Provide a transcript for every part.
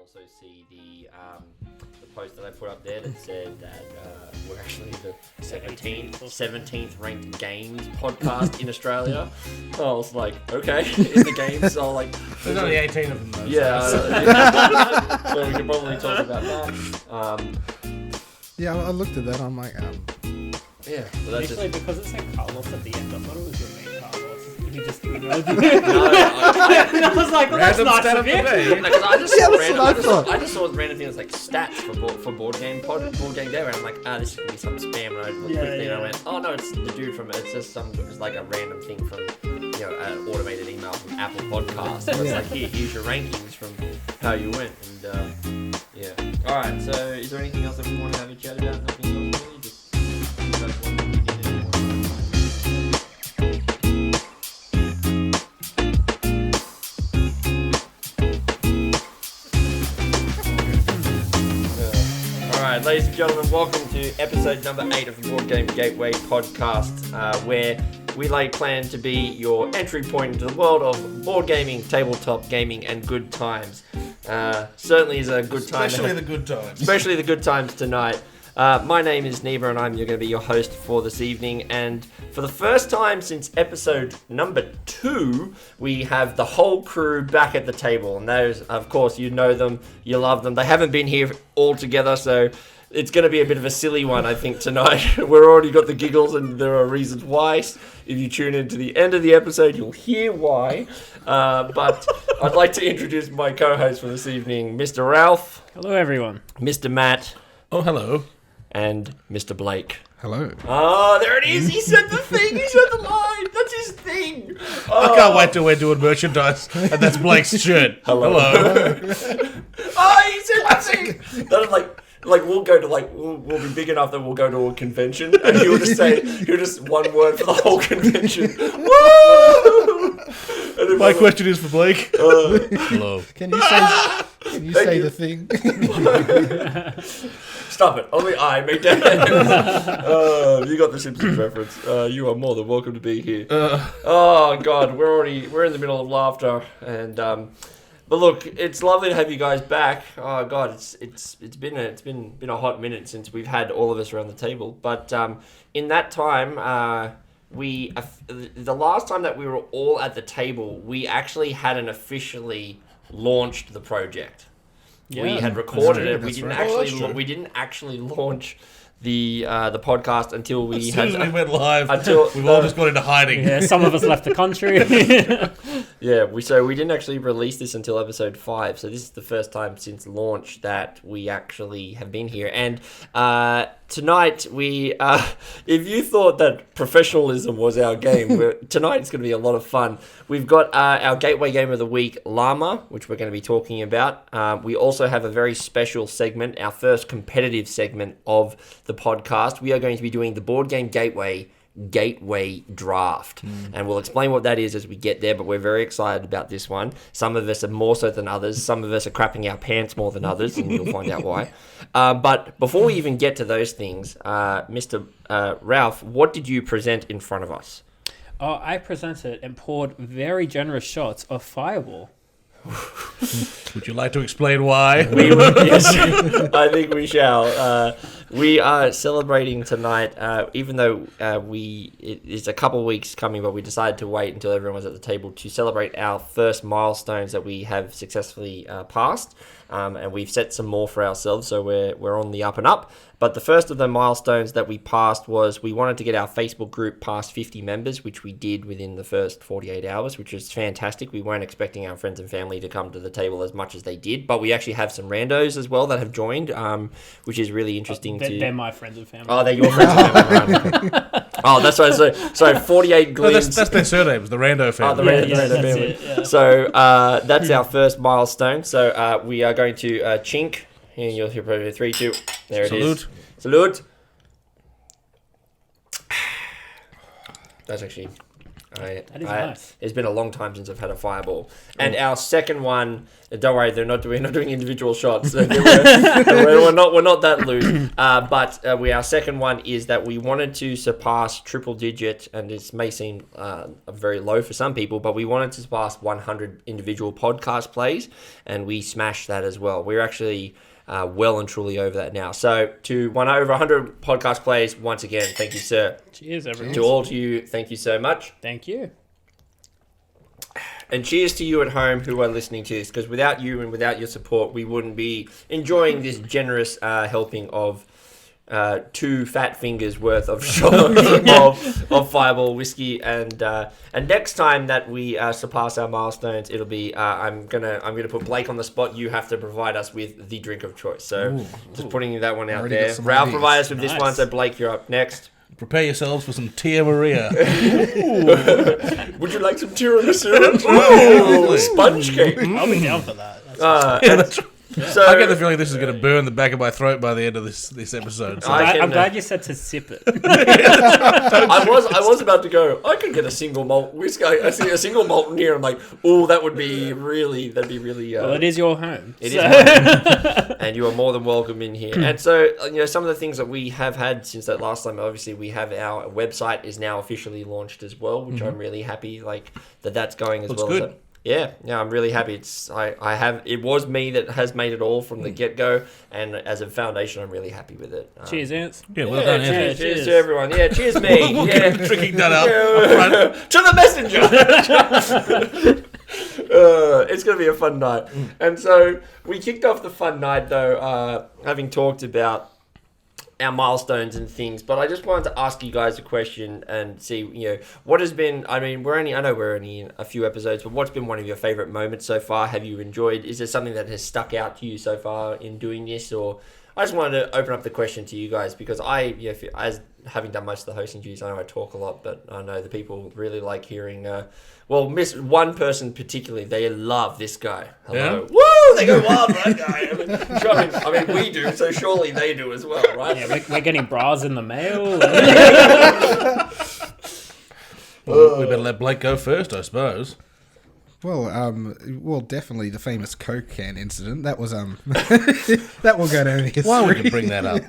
also see the post that I put up there that said that we're actually the 17th ranked games podcast in Australia. I was like, okay, in the games, so like... There's only 18 of them though. Yeah, so we could probably talk about that. Yeah, I looked at that, I'm like, yeah. Well, that's Actually, because it said Carlos at the end, I thought it was your name, Carlos. He just emailed you. No, I was like, well, that's nice of you. because I just Yeah, saw that's random, what I thought. I just saw random things like stats for board game day, and I'm like, this is gonna be some spam, and I looked quickly and I went, oh no, it's the dude from it's just like a random thing from an automated email from Apple Podcasts. So it's like, here's your rankings from how you went, and yeah. All right, so is there anything else that we want to have a chat about? Nothing else really. Just you guys want to begin it. Alright, ladies and gentlemen, welcome to episode number 8 of the Board Game Gateway podcast, where we plan to be your entry point into the world of board gaming, tabletop gaming, and good times. Certainly is a good time. Especially the good times. Especially the good times tonight. My name is Neva, and I'm going to be your host for this evening. And for the first time since episode number 2, we have the whole crew back at the table. And those, of course, you know them, you love them. They haven't been here all together, so it's going to be a bit of a silly one, I think, tonight. We've already got the giggles, and there are reasons why. If you tune in to the end of the episode, you'll hear why. But I'd like to introduce my co-host for this evening, Mr. Ralph. Hello, everyone. Mr. Matt. Oh, hello. And Mr. Blake. hello. Oh, there it is. He said the thing. He said the line. That's his thing. I can't wait till we're doing merchandise, and that's Blake's shirt. Hello. He said the thing. That is like we'll go to we'll be big enough that we'll go to a convention, and he'll just one word for the whole convention. Woo! My question is for Blake. Hello. Can you say the thing? Stop it. Only I make that. You got the Simpsons reference. You are more than welcome to be here. Oh God, we're in the middle of laughter, and but look, it's lovely to have you guys back. Oh God, it's been a hot minute since we've had all of us around the table. But in that time, the last time that we were all at the table, we actually hadn't officially launched the project. Yeah, we had recorded it. Right. We didn't actually launch the podcast until we As soon as we went live, until we've all just got into hiding. Yeah, some of us left the country. Yeah, we didn't actually release this until episode 5. So this is the first time since launch that we actually have been here. And tonight we, if you thought that professionalism was our game, tonight it's going to be a lot of fun. We've got our Gateway Game of the Week, LLAMA, which we're going to be talking about. We also have a very special segment, our first competitive segment of the podcast. We are going to be doing the Board Game Gateway Draft, and we'll explain what that is as we get there, but we're very excited about this one. Some of us are more so than others. Some of us are crapping our pants more than others, and you'll find out why. But before we even get to those things, Mr. Ralph, what did you present in front of us? Oh, I presented and poured very generous shots of Fireball. Would you like to explain why? Yes, I think we shall. We are celebrating tonight, even though it's a couple of weeks coming, but we decided to wait until everyone was at the table to celebrate our first milestones that we have successfully passed. And we've set some more for ourselves, so we're on the up and up. But the first of the milestones that we passed was we wanted to get our Facebook group past 50 members, which we did within the first 48 hours, which is fantastic. We weren't expecting our friends and family to come to the table as much as they did, but we actually have some randos as well that have joined, which is really interesting. They're my friends and family. Oh, they're your friends and family. Right. Oh, that's right. So 48 gleams. No, that's their surnames, the Rando family. Oh, the Rando family. It, yeah. So that's our first milestone. So we are going to chink. Here you'll hear probably 3, 2. There it is. Salute. That's actually... That is nice. It's been a long time since I've had a Fireball. And our second one, Don't worry, we're not doing individual shots. We're not that loose. But our second one is that we wanted to surpass triple digit, and this may seem very low for some people, but we wanted to surpass 100 individual podcast plays, and we smashed that as well. We're actually well and truly over that now. So to over 100 podcast plays, once again, thank you, sir. Cheers, everyone. To all of you, thank you so much. Thank you. And cheers to you at home who are listening to this, because without you and without your support, we wouldn't be enjoying this generous helping of 2 fat fingers worth of of Fireball whiskey. And next time that we surpass our milestones, it'll be I'm gonna put Blake on the spot. You have to provide us with the drink of choice. So just putting that one out there. Ralph, provide us with this one. So Blake, you're up next. Prepare yourselves for some Tia Maria. Would you like some tiramisu? Ooh, sponge cake. I'll be down for that. So I get the feeling this is going to burn the back of my throat by the end of this episode. So. I'm glad you said to sip it. I was about to go, I could get a single malt whiskey. I see a single malt in here. I'm like, oh, that'd be really. Well, it is your home. It is my home. And you are more than welcome in here. And so, some of the things that we have had since that last time, obviously, we have our website is now officially launched as well, which I'm really happy that's going as Looks well. good. As that. Yeah, I'm really happy. It was me that has made it all from the get-go, and as a foundation, I'm really happy with it. Cheers, Ants. Yeah, well done, Anthony. Cheers to everyone. Yeah, cheers me. Yeah, Drinking that up front. to the messenger. It's going to be a fun night. And so we kicked off the fun night, though, having talked about our milestones and things, but I just wanted to ask you guys a question and see, what has been, I know we're only in a few episodes, but what's been one of your favorite moments so far? Have you enjoyed, is there something that has stuck out to you so far in doing this? Or I just wanted to open up the question to you guys, because as having done most of the hosting duties, I know I talk a lot, but I know the people really like hearing, miss one person particularly, they love this guy. Hello. Yeah? Woo! They go wild for that guy. I mean, we do, so surely they do as well, right? Yeah, we're getting bras in the mail. Well, we better let Blake go first, I suppose. Well, definitely the famous Coke can incident. That was that will go down in history. Why would you bring that up?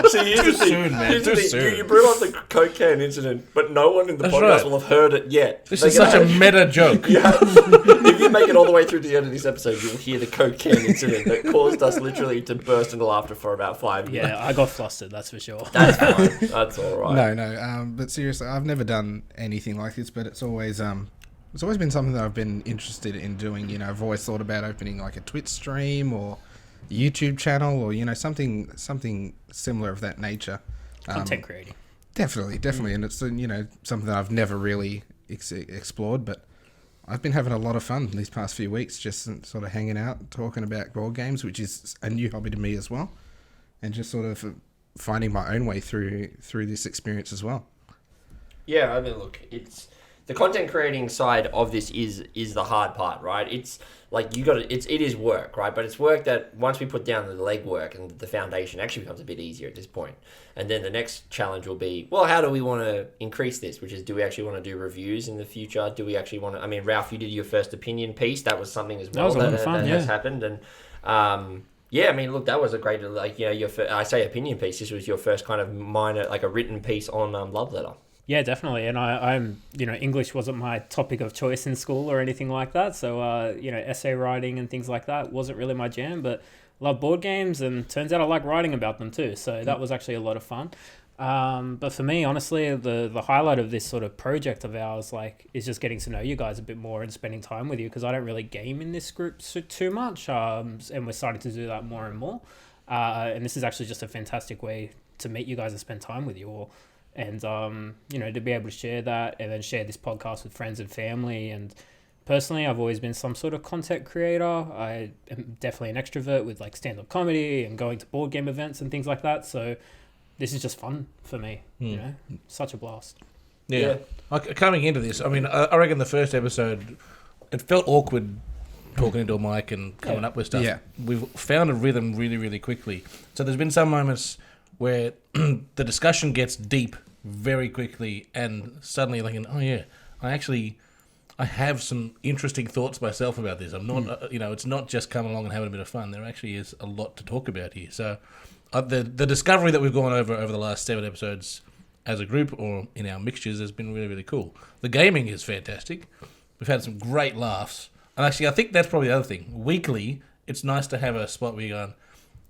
See, here's Too the thing. soon, man. Here's the Too thing. soon. You brought up the Coke can incident, but no one in the That's podcast right. will have heard it yet. This is such a meta joke. If you make it all the way through to the end of this episode, you'll hear the Coke can incident that caused us literally to burst into laughter for about 5 minutes. Yeah, I got flustered, that's for sure. That's fine. That's all right. No. But seriously, I've never done anything like this, but it's always been something that I've been interested in doing. I've always thought about opening like a Twitch stream or a YouTube channel, or something similar of that nature. Content creating. Definitely, and it's something that I've never really explored, but I've been having a lot of fun these past few weeks, just sort of hanging out, talking about board games, which is a new hobby to me as well, and just sort of finding my own way through this experience as well. Yeah, I mean, look, it's the content creating side of this is the hard part, right? It's like it is work, right? But it's work that once we put down the legwork and the foundation actually becomes a bit easier at this point. And then the next challenge will be, well, how do we want to increase this? Which is, do we actually want to do reviews in the future? Do we actually want to, I mean, Ralph, you did your first opinion piece. That was something as well That was a lot of fun, that yeah. has happened. And, yeah, I mean, look, that was a great, I say opinion piece. This was your first kind of minor, like a written piece on Love Letter. Yeah, definitely. And I'm, English wasn't my topic of choice in school or anything like that. So, essay writing and things like that wasn't really my jam, but love board games, and turns out I like writing about them too. So that was actually a lot of fun. But for me, honestly, the highlight of this sort of project of ours, is just getting to know you guys a bit more and spending time with you, because I don't really game in this group too much. And we're starting to do that more and more. And this is actually just a fantastic way to meet you guys and spend time with you all. And, to be able to share that and then share this podcast with friends and family. And personally, I've always been some sort of content creator. I am definitely an extrovert with stand-up comedy and going to board game events and things like that. So this is just fun for me, such a blast. Yeah. Coming into this, I mean, I reckon the first episode, it felt awkward talking into a mic and coming up with stuff. Yeah. We've found a rhythm really, really quickly. So there's been some moments where the discussion gets deep very quickly, and suddenly you're thinking, oh yeah, I have some interesting thoughts myself about this. I'm not, it's not just coming along and having a bit of fun. There actually is a lot to talk about here. So the discovery that we've gone over the last 7 episodes as a group or in our mixtures has been really, really cool. The gaming is fantastic. We've had some great laughs. And actually, I think that's probably the other thing. Weekly, it's nice to have a spot where you're going,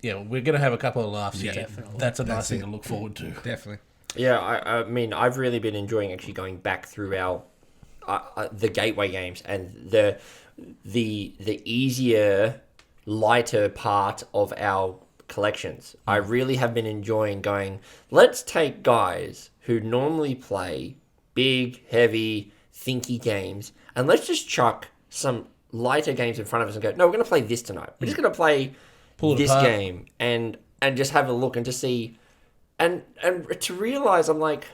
yeah, we're going to have a couple of laughs here. Definitely. That's a nice thing to look forward to. Definitely. Yeah, I mean, I've really been enjoying actually going back through our the gateway games and the easier, lighter part of our collections. I really have been enjoying going, let's take guys who normally play big, heavy, thinky games, and let's just chuck some lighter games in front of us and go, no, we're going to play this tonight. We're just going to play this game and just have a look and to see, and to realize I'm like,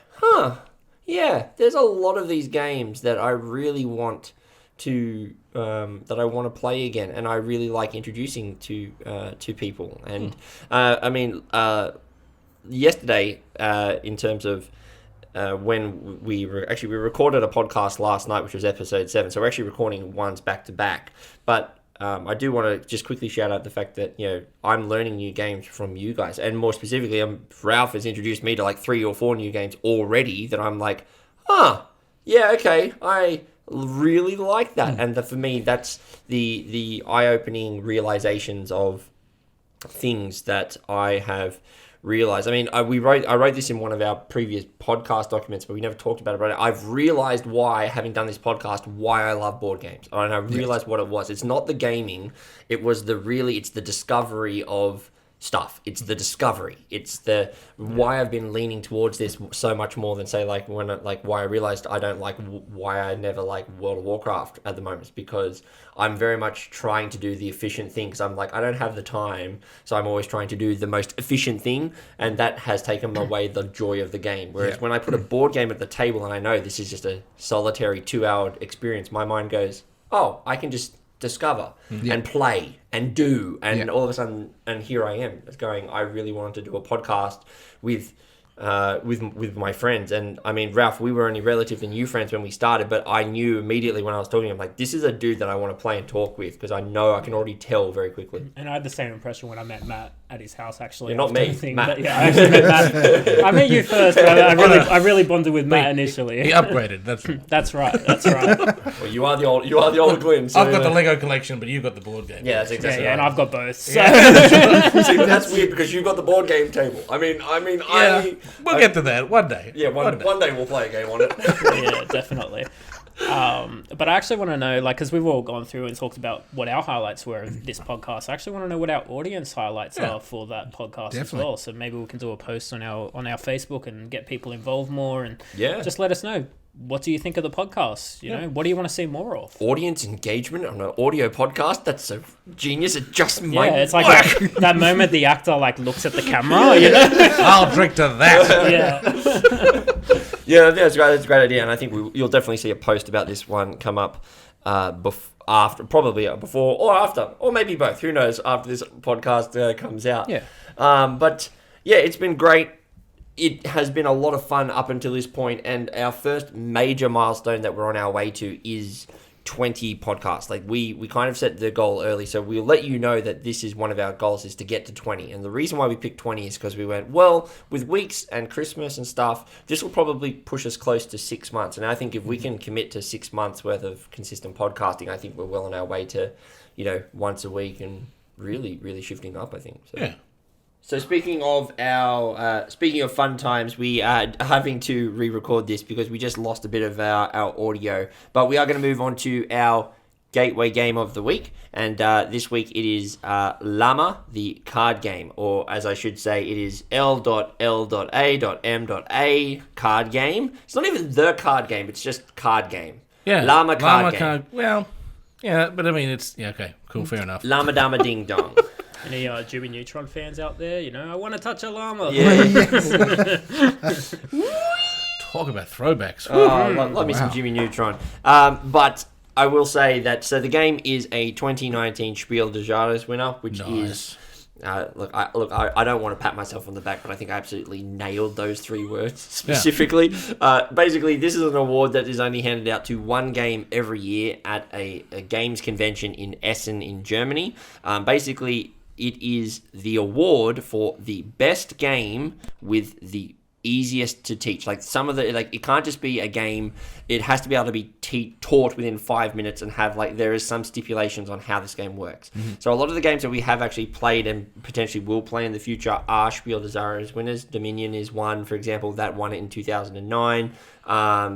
yeah, there's a lot of these games that I really want to that I want to play again, and I really like introducing to people. And I mean, yesterday, in terms of when we recorded a podcast last night, which was episode 7. So we're actually recording ones back to back. But I do want to just quickly shout out the fact that I'm learning new games from you guys, and more specifically, Ralph has introduced me to like 3 or 4 new games already that I'm like, yeah, okay, I really like that. And for me, that's the eye-opening realizations of things that I have realized. I mean, I wrote this in one of our previous podcast documents, but we never talked about it. But I've realized why, having done this podcast, why I love board games. And I realized what it was. It's not the gaming. It's the discovery of stuff. It's the discovery. It's the why I've been leaning towards this so much more than say like why I realized I don't like why I never like World of Warcraft at the moment. It's because I'm very much trying to do the efficient thing because I'm like I don't have the time, so I'm always trying to do the most efficient thing, and that has taken away the joy of the game. Whereas when I put a board game at the table and I know this is just a solitary 2-hour experience, my mind goes, oh, I can just discover and play and do, and all of a sudden, and here I am going, I really wanted to do a podcast with my friends. And I mean, Ralph, we were only relatively new friends when we started, but I knew immediately when I was talking, I'm like, this is a dude that I want to play and talk with because I know I can already tell very quickly. And I had the same impression when I met Matt at his house, actually. You're not me, Matt. Yeah, I actually met Matt. I met you first, but I really bonded with Matt initially. He upgraded. That's right. That's right. Well, you are the old Glenn. So I've got the Lego collection, but you've got the board game. Yeah, that's exactly right. And I've got both. So. See, that's weird because you've got the board game table. I mean, we'll get to that one day. Yeah, one day we'll play a game on it. Yeah, definitely. But I actually want to know, like, because we've all gone through and talked about what our highlights were of this podcast. I actually want to know what our audience highlights are for that podcast as well. So maybe we can do a post on our Facebook and get people involved more, and just let us know. What do you think of the podcast? You know, what do you want to see more of? Audience engagement on an audio podcast? That's so genius. It just might it's like that moment the actor like looks at the camera. You know? I'll drink to that. Yeah, that's a great idea, and I think you'll definitely see a post about this one come up before or after, or maybe both. Who knows? After this podcast comes out. Yeah. But yeah, it's been great. It has been a lot of fun up until this point, and our first major milestone that we're on our way to is 20 podcasts. Like we kind of set the goal early, so we'll let you know that this is one of our goals, is to get to 20. And the reason why we picked 20 is because we went, well, with weeks and Christmas and stuff, this will probably push us close to 6 months. And I think if we can commit to 6 months worth of consistent podcasting, I think we're well on our way to, once a week and really, really shifting up, I think. So. Yeah. So speaking of fun times, we are having to re-record this because we just lost a bit of our audio. But we are going to move on to our gateway game of the week. And this week it is LLAMA the Card Game. Or as I should say, it is L.L.A.M.A Card Game. It's not even the card game, it's just card game. Yeah. LLAMA Card Game. Well, yeah, but I mean, it's... Yeah, okay, cool, fair enough. Llama Dama Ding Dong. Any Jimmy Neutron fans out there? I want to touch a llama. Yeah. Talk about throwbacks. Love me some Jimmy Neutron. But I will say that, so the game is a 2019 Spiel des Jahres winner, which is I don't want to pat myself on the back, but I think I absolutely nailed those 3 words specifically. Basically, this is an award that is only handed out to one game every year at a games convention in Essen in Germany. Basically, it is the award for the best game with the easiest to teach. Like some of the, like, it can't just be a game, it has to be able to be taught within 5 minutes and have, like, there is some stipulations on how this game works. So a lot of the games that we have actually played and potentially will play in the future are Spiel des Jahres winners. Dominion is one, for example, that won it in 2009.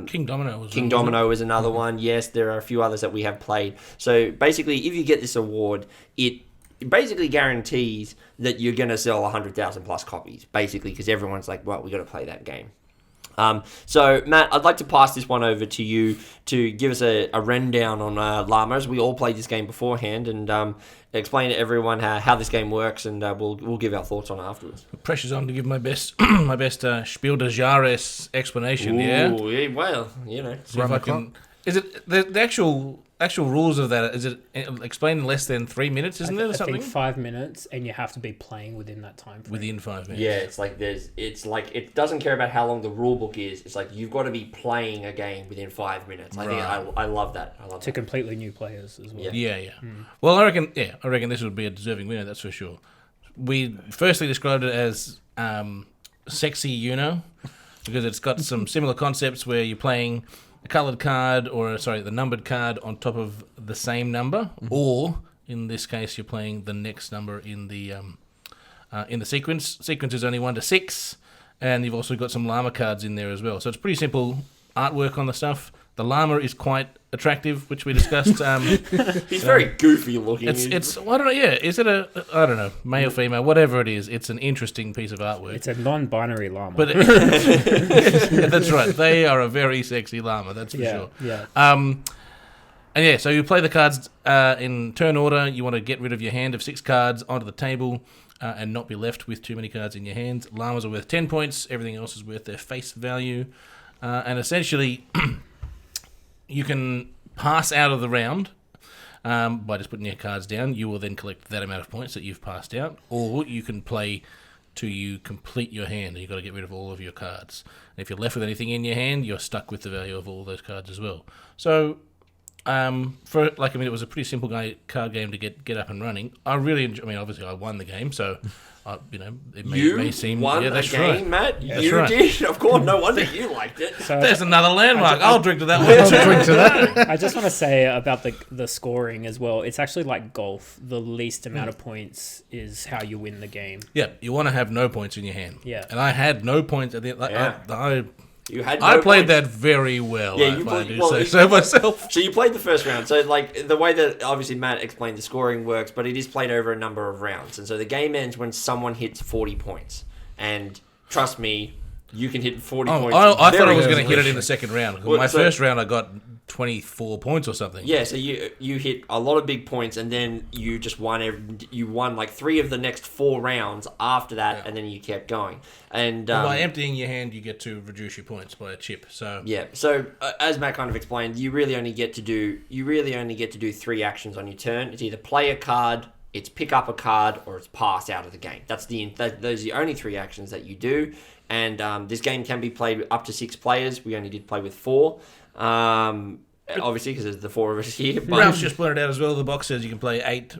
King Domino was another one. Yes, there are a few others that we have played. So basically, if you get this award, it basically guarantees that you're going to sell 100,000 plus copies, basically, because everyone's like, well, we got to play that game. So, Matt, I'd like to pass this one over to you to give us a rundown on Llama. We all played this game beforehand, and explain to everyone how this game works, and we'll give our thoughts on it afterwards. The pressure's on to give my best Spiel des Jahres explanation. Yeah, well, you know. See if I can. Is it the actual rules of that? Is it explained in less than 3 minutes? Isn't it or something? I think 5 minutes, and you have to be playing within that time frame. Within 5 minutes. Yeah, it's like it doesn't care about how long the rule book is. It's like you've got to be playing a game within 5 minutes. I think I love that. I love to that. completely new players as well. Yeah. Well, I reckon this would be a deserving winner. That's for sure. We firstly described it as sexy Uno because it's got some similar concepts where you're playing a coloured card, the numbered card on top of the same number, or in this case, you're playing the next number in the sequence. Sequence is only 1 to 6, and you've also got some llama cards in there as well. So it's pretty simple artwork on the stuff. The llama is quite attractive, which we discussed. He's very goofy looking. It's I don't know. Yeah, is it I don't know, male, female, whatever it is. It's an interesting piece of artwork. It's a non-binary llama. But that's right. They are a very sexy llama. That's for sure. Yeah. And yeah, so you play the cards in turn order. You want to get rid of your hand of 6 cards onto the table and not be left with too many cards in your hand. Llamas are worth 10 points. Everything else is worth their face value. And essentially, you can pass out of the round by just putting your cards down. You will then collect that amount of points that you've passed out. Or you can play till you complete your hand, and you've got to get rid of all of your cards. And if you're left with anything in your hand, you're stuck with the value of all those cards as well. So, it was a pretty simple card game to get up and running. I really enjoy. I mean, obviously, I won the game, so it may seem. Won yeah, that's a game, right. Matt. That's you right. did. Of course, no wonder you liked it. So There's another landmark. I'll drink to that one. Drink to that. I just want to say about the scoring as well. It's actually like golf. The least amount of points is how you win the game. Yeah, you want to have no points in your hand. Yeah. And I had no points at the end. You had. I No played points. that very well. Yeah, if I do say so myself. So you played the first round. So like the way that obviously Matt explained the scoring works, but it is played over a number of rounds, and so the game ends when someone hits 40 points. And trust me, you can hit 40 points. I thought I was very going to hit it in easily. the second round. Well, First round, I got 24 points or something. Yeah, so you hit a lot of big points, and then you just won. You won like 3 of the next 4 rounds after that, and then you kept going. And by emptying your hand, you get to reduce your points by a chip. So yeah. So as Matt kind of explained, you really only get to do 3 actions on your turn. It's either play a card, it's pick up a card, or it's pass out of the game. Those are the only 3 actions that you do. And this game can be played with up to 6 players. We only did play with 4. Obviously, because there's the 4 of us here. But Ralph's just pointed out as well. The box says you can play 8,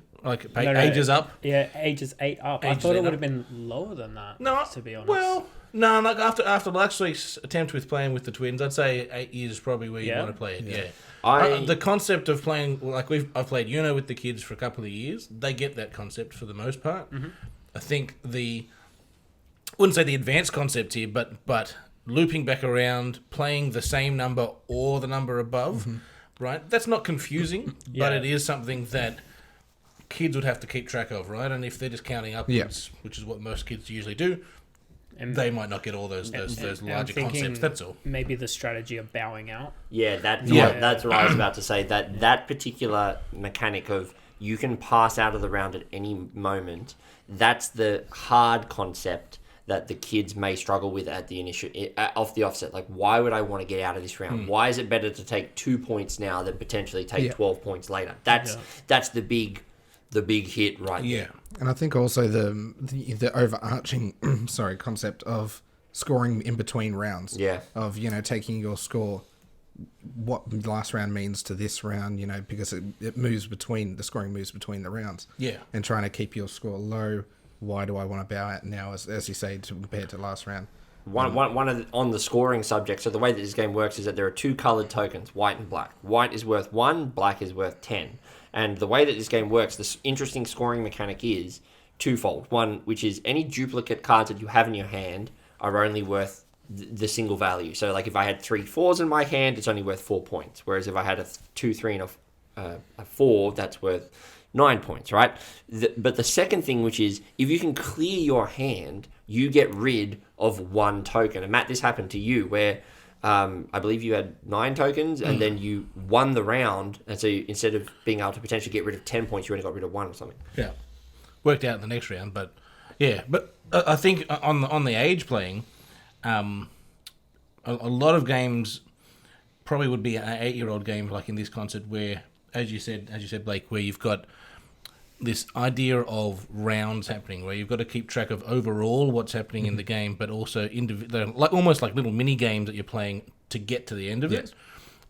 ages up. Yeah, ages 8 up. I Ages thought 8 it would up. have been lower than that. No, to be honest. Well, no. Like after last week's attempt with playing with the twins, I'd say 8 years is probably where you want to play it. Yeah. The concept of playing, like I've played Uno with the kids for a couple of years. They get that concept for the most part. Mm-hmm. I think wouldn't say the advanced concept here, but looping back around, playing the same number or the number above, right? That's not confusing, but it is something that kids would have to keep track of, right? And if they're just counting upwards, which is what most kids usually do, and they might not get all those larger concepts. That's all. Maybe the strategy of bowing out. Yeah, that's what I was about to say. That particular mechanic of you can pass out of the round at any moment. That's the hard concept that the kids may struggle with at the off the offset. Like, why would I want to get out of this round? Why is it better to take 2 points now than potentially take 12 points later? That's the big hit right there. And I think also the overarching concept of scoring in between rounds. Yeah. Of, taking your score, what the last round means to this round, because it moves between, the scoring moves between the rounds. Yeah. And trying to keep your score low. Why do I want to bow out now, as you say, compared to last round? On the scoring subject, so the way that this game works is that there are 2 coloured tokens, white and black. White is worth 1, black is worth 10. And the way that this game works, this interesting scoring mechanic is twofold. One, which is any duplicate cards that you have in your hand are only worth the single value. So, like, if I had 3 4s in my hand, it's only worth 4 points. Whereas if I had a 2, 3, and a 4, that's worth 9 points, right? But the second thing, which is, if you can clear your hand, you get rid of 1 token. And Matt, this happened to you, where I believe you had 9 tokens, and then you won the round, and so instead of being able to potentially get rid of 10 points, you only got rid of 1 or something. Yeah, worked out in the next round, but yeah. But I think on the age playing, a lot of games probably would be an 8-year-old game, like in this concept, where, as you said, Blake, where you've got this idea of rounds happening, where you've got to keep track of overall what's happening in the game, but also like almost like little mini games that you're playing to get to the end of it.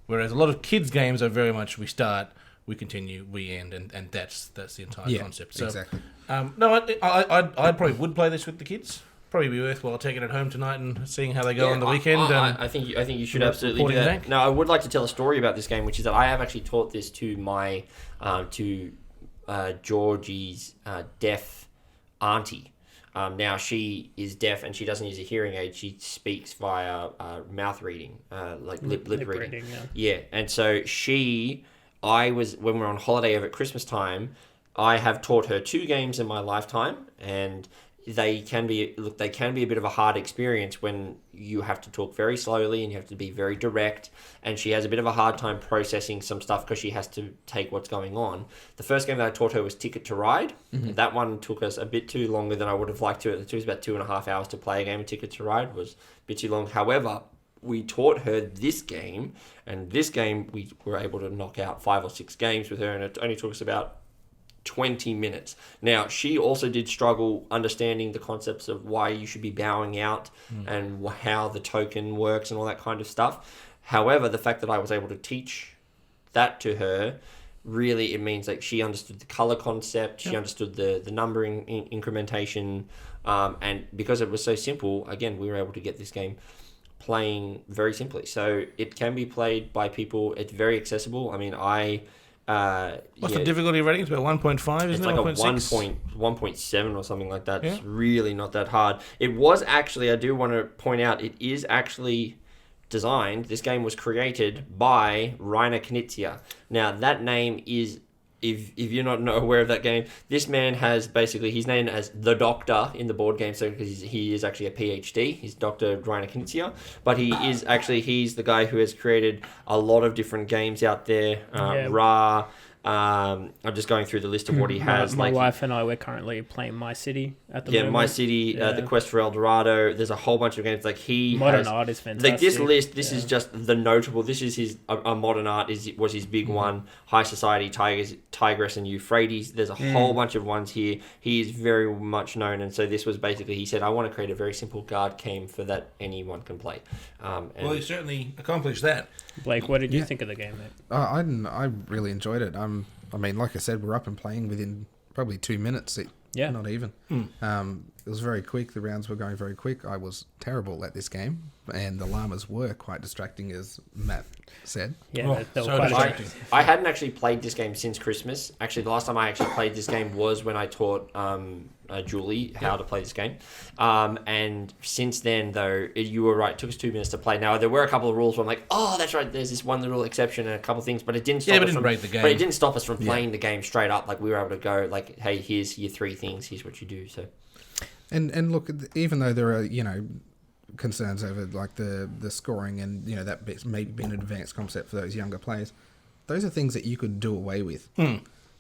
Whereas a lot of kids' games are very much we start, we continue, we end, and that's the entire concept. So, exactly. No, I probably would play this with the kids. Probably be worthwhile taking it home tonight and seeing how they go on the weekend. I think you should absolutely do that. Now, I would like to tell a story about this game, which is that I have actually taught this to my Georgie's deaf auntie. Now, she is deaf and she doesn't use a hearing aid. She speaks via mouth reading, like lip reading. Yeah, and so when we were on holiday over at Christmas time, I have taught her 2 games in my lifetime, and they can be a bit of a hard experience when you have to talk very slowly and you have to be very direct, and she has a bit of a hard time processing some stuff because she has to take what's going on. The first game that I taught her was Ticket to Ride. That one took us a bit too longer than I would have liked to. It took us about 2.5 hours to play a game of Ticket to Ride. It was a bit too long. However, we taught her this game, and this game we were able to knock out 5 or 6 games with her, and it only took us about 20 minutes. Now, she also did struggle understanding the concepts of why you should be bowing out and how the token works and all that kind of stuff. However, the fact that I was able to teach that to her, really, it means like she understood the color concept, she understood the numbering incrementation, and because it was so simple, again, we were able to get this game playing very simply. So it can be played by people. It's very accessible. I mean, what's the difficulty rating? It's about 1.5, isn't it? It's like 1.7 or something like that. Yeah. It's really not that hard. It was actually, I do want to point out, it is actually designed, this game was created by Rainer Knizia. Now, that name is, if you're not aware of that game, this man has basically, he's named as the Doctor in the board game, so because he is actually a PhD. He's Dr. Rainer Knizia, but he's the guy who has created a lot of different games out there. Ra. I'm just going through the list of what he has. My wife and I, we're currently playing My City at the moment. Yeah, My City, The Quest for El Dorado. There's a whole bunch of games. Like Modern Art is fantastic. Like this list, this is just the notable. This is his Modern Art was his big one. High Society, Tigress, and Euphrates. There's a whole bunch of ones here. He is very much known, and so this was basically, he said, I want to create a very simple card game for that anyone can play. Well, he certainly accomplished that. Blake, what did you think of the game, mate? I really enjoyed it. I mean, like I said, we're up and playing within probably 2 minutes. Not even. It was very quick. The rounds were going very quick. I was terrible at this game, and the llamas were quite distracting, as Matt said. Yeah, they were quite distracting. I hadn't actually played this game since Christmas. Actually, the last time I actually played this game was when I taught Julie how to play this game. And since then, though, you were right. It took us 2 minutes to play. Now, there were a couple of rules where I'm like, oh, that's right. There's this one little exception and a couple of things, but it didn't stop us from break the game. But it didn't stop us from playing the game straight up. Like, we were able to go, like, hey, here's your 3 things. Here's what you do. So, and look, even though there are concerns over like the scoring and that bit's maybe been an advanced concept for those younger players, those are things that you could do away with.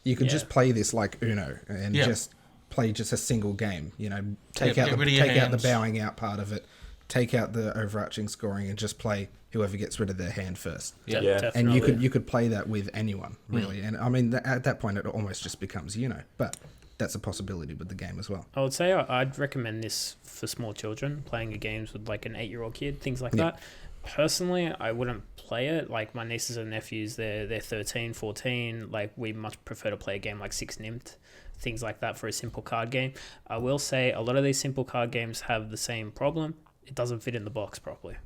You could just play this like Uno and just play just a single game. Take out the bowing out part of it, take out the overarching scoring, and just play whoever gets rid of their hand first. And you could play that with anyone really. And I mean at that point it almost just becomes but that's a possibility with the game as well. I would say I'd recommend this for small children playing games with like an 8-year-old kid, things like that. Personally, I wouldn't play it. Like my nieces and nephews, they're 13, 14. Like we much prefer to play a game like Six Nimmt, things like that for a simple card game. I will say a lot of these simple card games have the same problem. It doesn't fit in the box properly.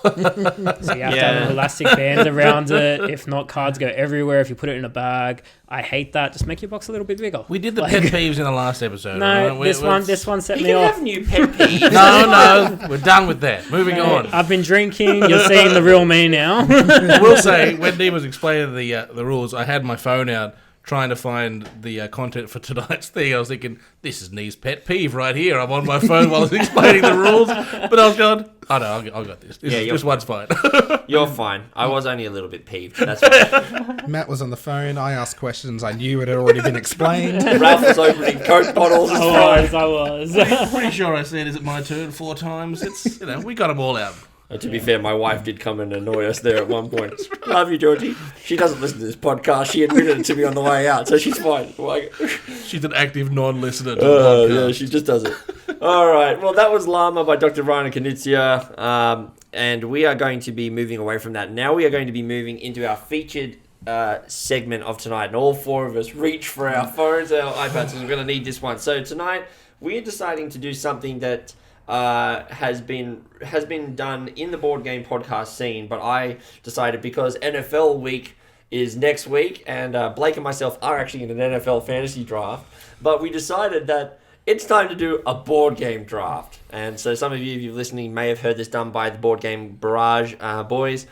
So you have to have an elastic band around it. If not, cards go everywhere if you put it in a bag. I hate that. Just make your box a little bit bigger. We did the pet peeves in the last episode. No, right? this one set You me can off. have new pet peeves. No, we're done with that. Moving on. I've been drinking. You're seeing the real me now. I will say, when Dee was explaining the rules, I had my phone out trying to find the content for tonight's thing. I was thinking, this is Nee's pet peeve right here. I'm on my phone while I was explaining the rules. But I was going, oh no, I got this. This one's fine. You're fine. I was only a little bit peeved. That's fine. Matt was on the phone. I asked questions. I knew it had already been explained. Ralph was opening Coke bottles. I was. Pretty sure I said, is it my turn 4 times? It's, we got them all out. To be fair, my wife did come and annoy us there at one point. Love you, Georgie. She doesn't listen to this podcast. She admitted it to me on the way out, so she's fine. She's an active non-listener to the podcast. Yeah, she just does it. All right. Well, that was LLAMA by Dr. Ryan Knizia. And we are going to be moving away from that. Now we are going to be moving into our featured segment of tonight. And all 4 of us reach for our phones, our iPads, and we're going to need this one. So tonight, we're deciding to do something that has been done in the board game podcast scene, but I decided because NFL week is next week, and Blake and myself are actually in an NFL fantasy draft, but we decided that it's time to do a board game draft. And so some of you, if you're listening, may have heard this done by the Board Game Barrage boys.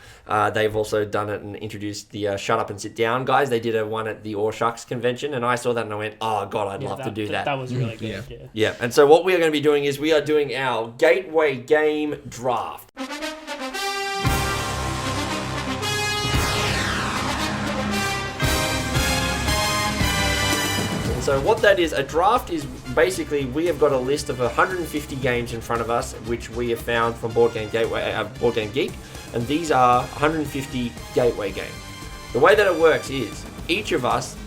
They've also done it and introduced the Shut Up and Sit Down guys. They did one at the All Shucks convention, and I saw that and I went, oh, God, I'd love to do that. That was really good. Yeah, and so what we are going to be doing is we are doing our Gateway Game Draft. So what that is, a draft is basically we have got a list of 150 games in front of us, which we have found from Board Game Gateway, Board Game Geek, and these are 150 gateway games. The way that it works is each of us.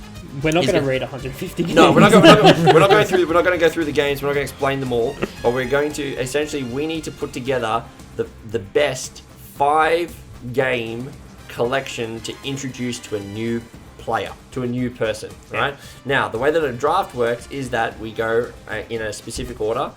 We're not going to read 150 games. No, we're not going to go through the games. We're not going to explain them all, but we're going to essentially we need to put together the best 5-game collection to introduce to a new player, to a new person, right? Now, the way that a draft works is that we go in a specific order,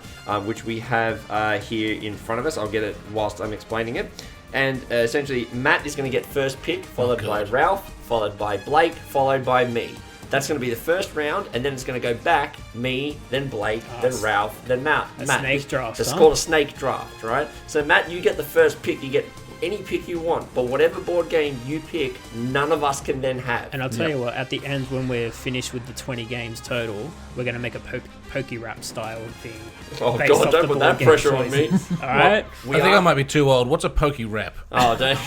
which we have here in front of us. I'll get it whilst I'm explaining it. And essentially, Matt is going to get first pick, followed by Ralph, followed by Blake, followed by me. That's going to be the first round, and then it's going to go back, me, then Blake, then Ralph, then Matt. Snake draft. It's called a snake draft, right? So, Matt, you get the first pick. You get any pick you want, but whatever board game you pick, none of us can then have. And I'll tell you what, at the end when we're finished with the 20 games total, we're going to make a pokey rap style thing. Oh God, don't put that pressure on me. Alright? I think I might be too old. What's a pokey rap? Oh, don't.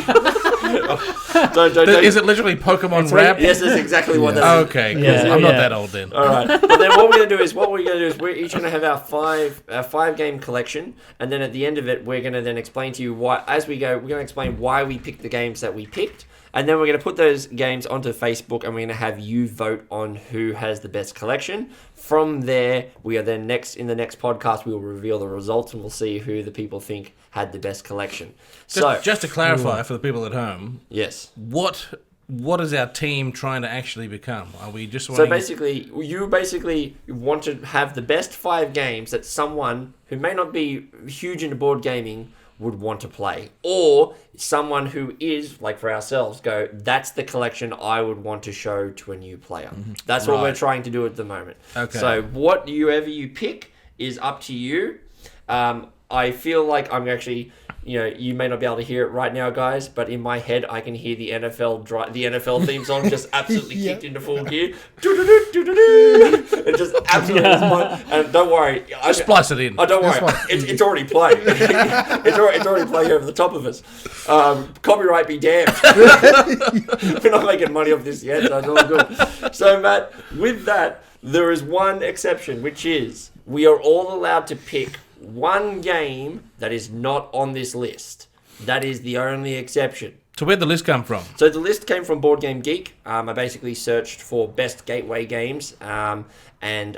Is it literally Pokemon rap? Yes, that's exactly what that is. Okay, cool. I'm not that old then. Alright. But then what we're going to do is, we're each going to have our 5-game collection, and then at the end of it, we're going to then explain to you why, as we go, we're going to explain why we picked the games that we picked, and then we're going to put those games onto Facebook, and we're going to have you vote on who has the best collection. From there, we are then in the next podcast, we will reveal the results, and we'll see who the people think had the best collection. Just to clarify for the people at home, yes, what is our team trying to actually become? Are we just So basically, you want to have the best 5 games that someone who may not be huge into board gaming would want to play, or someone who is, like for ourselves, go, that's the collection I would want to show to a new player. That's what we're trying to do at the moment. Okay. So whatever you pick is up to you. I feel like I'm actually, you may not be able to hear it right now, guys, but in my head, I can hear the NFL theme song just absolutely kicked into full gear. It just absolutely is mine. And don't worry. Just splice it in. Oh, don't worry. It's already playing. It's already playing over the top of us. Copyright be damned. We're not making money off this yet, so it's all good. So, Matt, with that, there is one exception, which is we are all allowed to pick one game that is not on this list. That is the only exception. So where'd the list come from? So the list came from Board Game Geek. I basically searched for best gateway games, and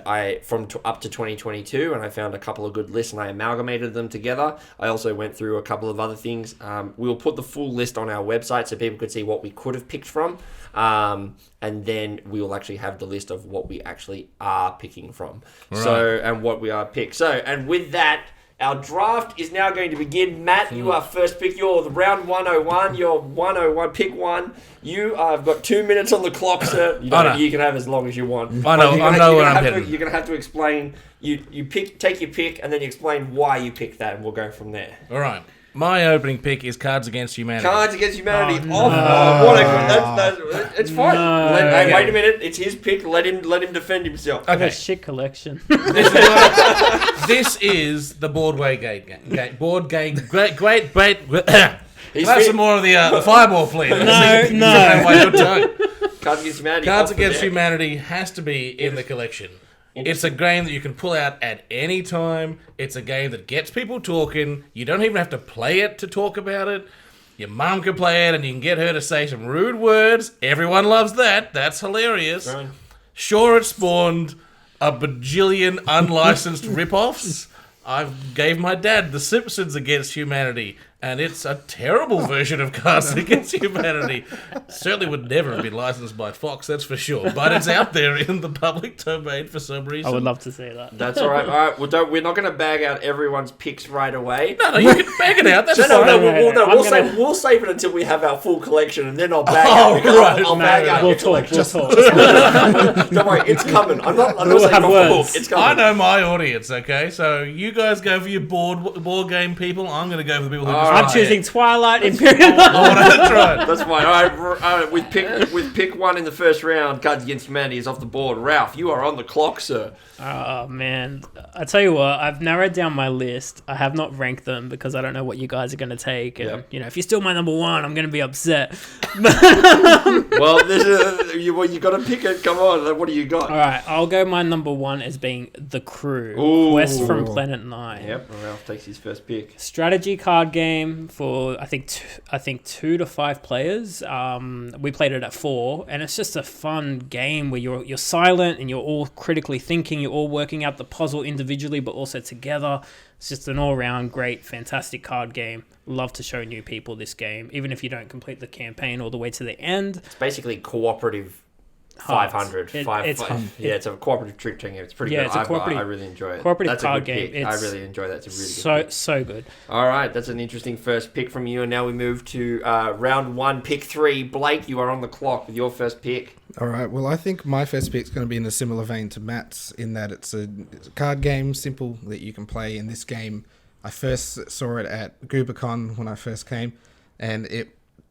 up to 2022, and I found a couple of good lists, and I amalgamated them together. I also went through a couple of other things. We'll put the full list on our website so people could see what we could have picked from, and then we will actually have the list of what we actually are picking from. Right. So, and what we are picked. So, and with that, our draft is now going to begin. Matt, you are first pick. You're the round 101. You're 101. Pick one. You have got 2 minutes on the clock, sir. You can have as long as you want. I know where I'm heading. You're going to have to explain. You take your pick, and then you explain why you picked that, and we'll go from there. All right. My opening pick is Cards Against Humanity. Cards Against Humanity. Oh, no. What a good. It's fine. No. Hey, wait a minute. It's his pick. Let him defend himself. Okay. Shit collection. This is the Boardway Gate game. Board game. Great. Have some more of the fireball, please. No. Cards Against Humanity. Cards Against Humanity has to be in the collection. It's a game that you can pull out at any time. It's a game that gets people talking. You don't even have to play it to talk about it. Your mum can play it and you can get her to say some rude words. Everyone loves that. That's hilarious. Right. Sure, it spawned a bajillion unlicensed rip-offs. I gave my dad The Simpsons Against Humanity, and it's a terrible version of Cards Against Humanity. Certainly would never have been licensed by Fox, that's for sure. But it's out there in the public domain for some reason. I would love to see that. That's all right. All right. Well, we're not going to bag out everyone's picks right away. No, you can bag it out. That's fine. We'll save it until we have our full collection, and then I'll bag out. Right. I'll bag out We'll your talk. collection. We'll talk. Don't worry, it's coming. I'm not We'll saying have off the words. hook. It's I coming. know my audience, okay? So you guys go for your board game people. I'm going to go for the people who just I'm buy choosing it. Twilight Imperial. That's right. That's fine. All right. With pick one in the first round, Cards Against Humanity is off the board. Ralph, you are on the clock, sir. Oh, man. I tell you what, I've narrowed down my list. I have not ranked them because I don't know what you guys are going to take. And, if you're still my number one, I'm going to be upset. Well, you got to pick it. Come on. What do you got? All right, I'll go my number one as being The Crew. Ooh. Quest from Planet 9. Yep. Ralph takes his first pick. Strategy card game for, I think 2 to 5 players. We played it at 4, and it's just a fun game where you're silent and you're all critically thinking. You're all working out the puzzle individually, but also together. It's just an all-round great, fantastic card game. Love to show new people this game, even if you don't complete the campaign all the way to the end. It's basically cooperative. 500. It's a cooperative trick game. It's pretty good. It's a cooperative. I really enjoy it. Cooperative That's card a good game. pick. I really enjoy that. It's a really good pick. So good. All right, that's an interesting first pick from you. And now we move to round 1, pick 3. Blake, you are on the clock with your first pick. All right. Well, I think my first pick is going to be in a similar vein to Matt's in that it's a card game, simple, that you can play. In this game, I first saw it at GooberCon when I first came, and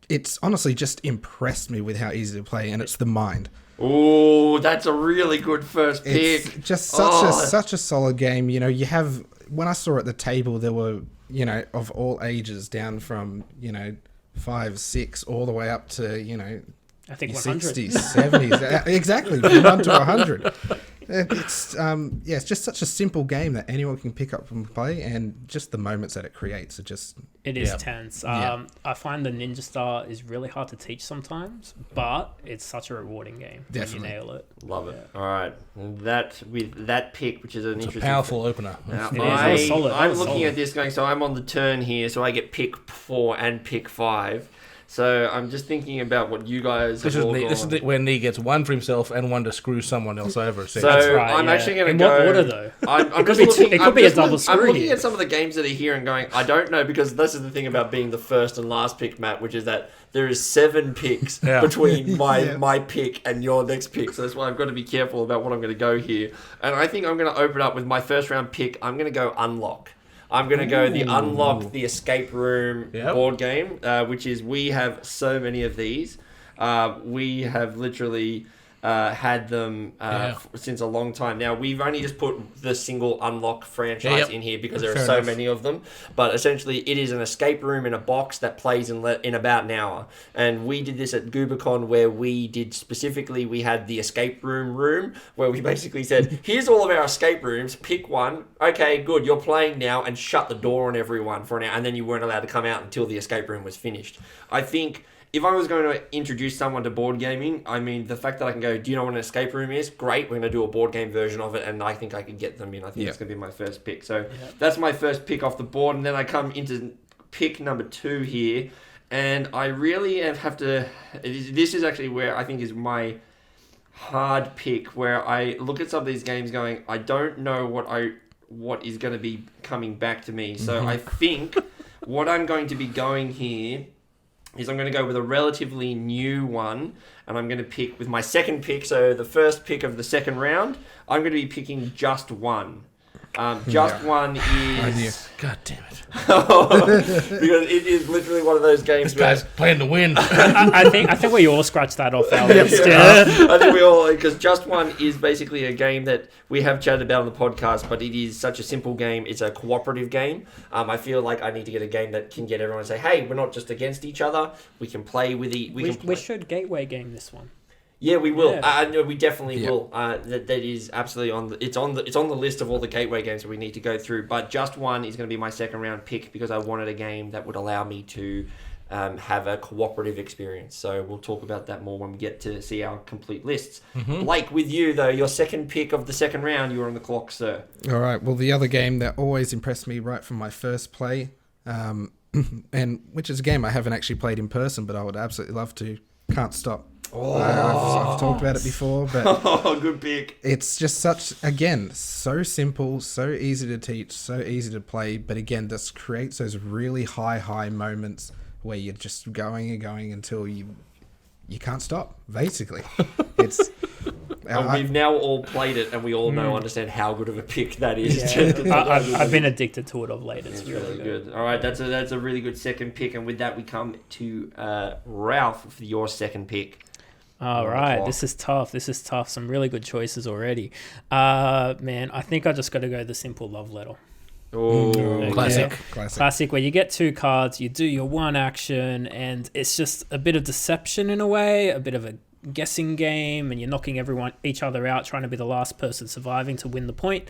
it's honestly just impressed me with how easy to play, and it's The Mind. Oh, that's a really good first pick. It's just such a solid game. You have, when I saw at the table, there were, of all ages, down from, 5, 6, all the way up to, I think 100. 60s, 70s. Exactly, from 1 to 100. It's just such a simple game that anyone can pick up and play, and just the moments that it creates are just... It is tense. I find the Ninja Star is really hard to teach sometimes, but it's such a rewarding game. Definitely. When you nail it. Love it. All right. With that pick, which is an interesting... Powerful opener. Now, solid. I'm looking at this going, so I'm on the turn here, so I get pick 4 and pick 5. So I'm just thinking about what you guys have all gone. This is where Nee gets one for himself and one to screw someone else over. So That's right, I'm actually going to In go... what order, though? I'm just looking... It could be a double screw. I'm looking here. at some of the games that are here and going, I don't know, because this is the thing about being the first and last pick, Matt, which is that there is 7 picks between my pick and your next pick. So that's why I've got to be careful about what I'm going to go here. And I think I'm going to open up with my first round pick. I'm going to go Unlock. I'm going to go the Unlock the Escape Room board game, which is, we have so many of these. We have literally had them since a long time. Now, we've only just put the single Unlock franchise in here because there are so many of them. But essentially, it is an escape room in a box that plays in about an hour. And we did this at GooberCon, where we had the escape room, where we basically said, here's all of our escape rooms, pick one. Okay, good, you're playing now, and shut the door on everyone for an hour. And then you weren't allowed to come out until the escape room was finished. I think if I was going to introduce someone to board gaming, I mean, the fact that I can go, do you know what an escape room is? Great, we're going to do a board game version of it, and I think I could get them in. I think that's going to be my first pick. So that's my first pick off the board, and then I come into pick number 2 here, and I really have to... This is actually where I think is my hard pick, where I look at some of these games going, I don't know what is going to be coming back to me. So I think what I'm going to be going here is I'm going to go with a relatively new one, and I'm going to pick with my second pick, so the first pick of the second round, I'm going to be picking Just One. Just One is... God damn it. Because it is literally one of those games This guy's playing to win. I think we all scratched that off our list. I think we all... Because Just One is basically a game that we have chatted about on the podcast, but it is such a simple game. It's a cooperative game. I feel like I need to get a game that can get everyone to say, hey, we're not just against each other. We can play with We should gateway game this one. Yeah, we will. Yeah. No, we definitely will. That is absolutely on the. It's on the list of all the gateway games that we need to go through. But Just One is going to be my second round pick because I wanted a game that would allow me to have a cooperative experience. So we'll talk about that more when we get to see our complete lists. Blake, with you though, your second pick of the second round, you were on the clock, sir. All right. Well, the other game that always impressed me right from my first play, and which is a game I haven't actually played in person, but I would absolutely love to. Can't Stop. I've talked about it before, but good pick. It's just so simple, so easy to teach, so easy to play, but again, this creates those really high moments where you're just going and going until you can't stop, basically. It's we've now all played it, and we all understand how good of a pick that is. Yeah. I've been addicted to it of late. It's really good. All right, that's a really good second pick, and with that we come to Ralph for your second pick. All right, this is tough. Some really good choices already. Man, I think I just got to go the simple love letter. Oh, Classic, where you get 2 cards, you do your one action, and it's just a bit of deception in a way, a bit of a guessing game, and you're knocking each other out, trying to be the last person surviving to win the point.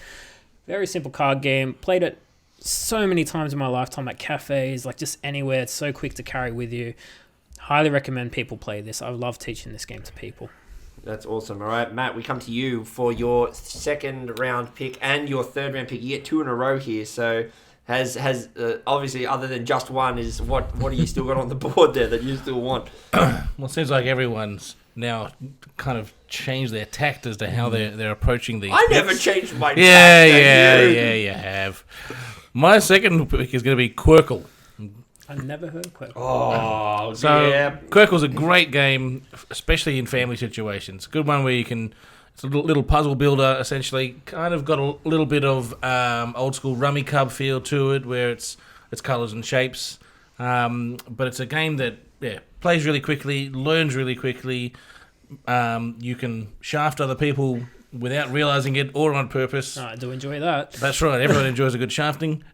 Very simple card game. Played it so many times in my lifetime at cafes, like just anywhere. It's so quick to carry with you. Highly recommend people play this. I love teaching this game to people. That's awesome. All right, Matt, we come to you for your second round pick and your third round pick. You get 2 in a row here. So has obviously, other than Just One, is what do you still got on the board there that you still want? Well, it seems like everyone's now kind of changed their tact as to how they're approaching these. I never changed my tact. Yeah, you have. My second pick is going to be Quirkle. I've never heard of Quirkle. Oh, so yeah. Quirkle's a great game, especially in family situations. Good one where you can... It's a little puzzle builder, essentially. Kind of got a little bit of old school Rummy Cub feel to it, where it's colours and shapes. But it's a game that plays really quickly, learns really quickly. You can shaft other people without realising it or on purpose. I do enjoy that. That's right. Everyone enjoys a good shafting.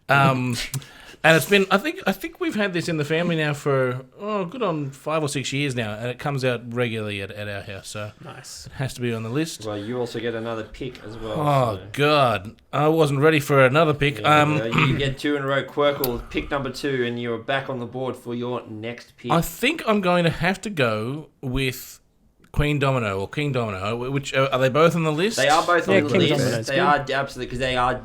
And it's been, I think we've had this in the family now for, good on 5 or 6 years now, and it comes out regularly at our house, so nice. It has to be on the list. Well, you also get another pick as well. Oh, so. God. I wasn't ready for another pick. You get 2 in a row. Quirkle, pick number 2, and you're back on the board for your next pick. I think I'm going to have to go with Queen Domino or King Domino, which are they both on the list? They are both on the King list. Domino's they good. are absolutely, because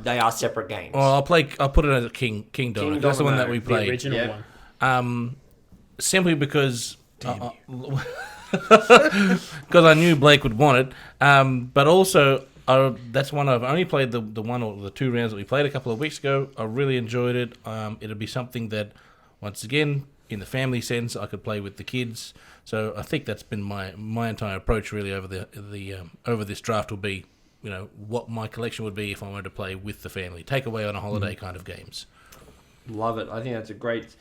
they are separate games. Well, I'll put it as a King Domino. That's the one that we played. The original one. Simply because because I knew Blake would want it, but also that's one I've only played the one or the 2 rounds that we played a couple of weeks ago. I really enjoyed it. It'll be something that, once again, in the family sense, I could play with the kids. So I think that's been my entire approach really over the over this draft will be, what my collection would be if I wanted to play with the family, take away on a holiday kind of games. Love it. I think that's a great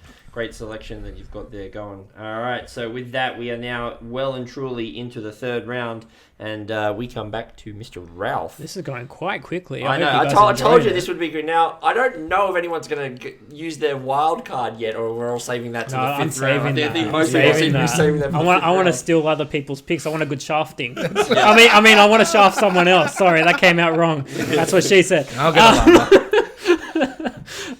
selection that you've got there going. All right, so with that, we are now well and truly into the third round, and we come back to Mr. Ralph. This is going quite quickly. I know. I told you this would be good. Now, I don't know if anyone's going to use their wild card yet, or we're all saving that to the 5th round. I think most people seem to be saving that for the 5th round. I want to steal other people's picks. I want a good shafting. I mean, I want to shaft someone else. Sorry, that came out wrong. That's what she said. I'll get a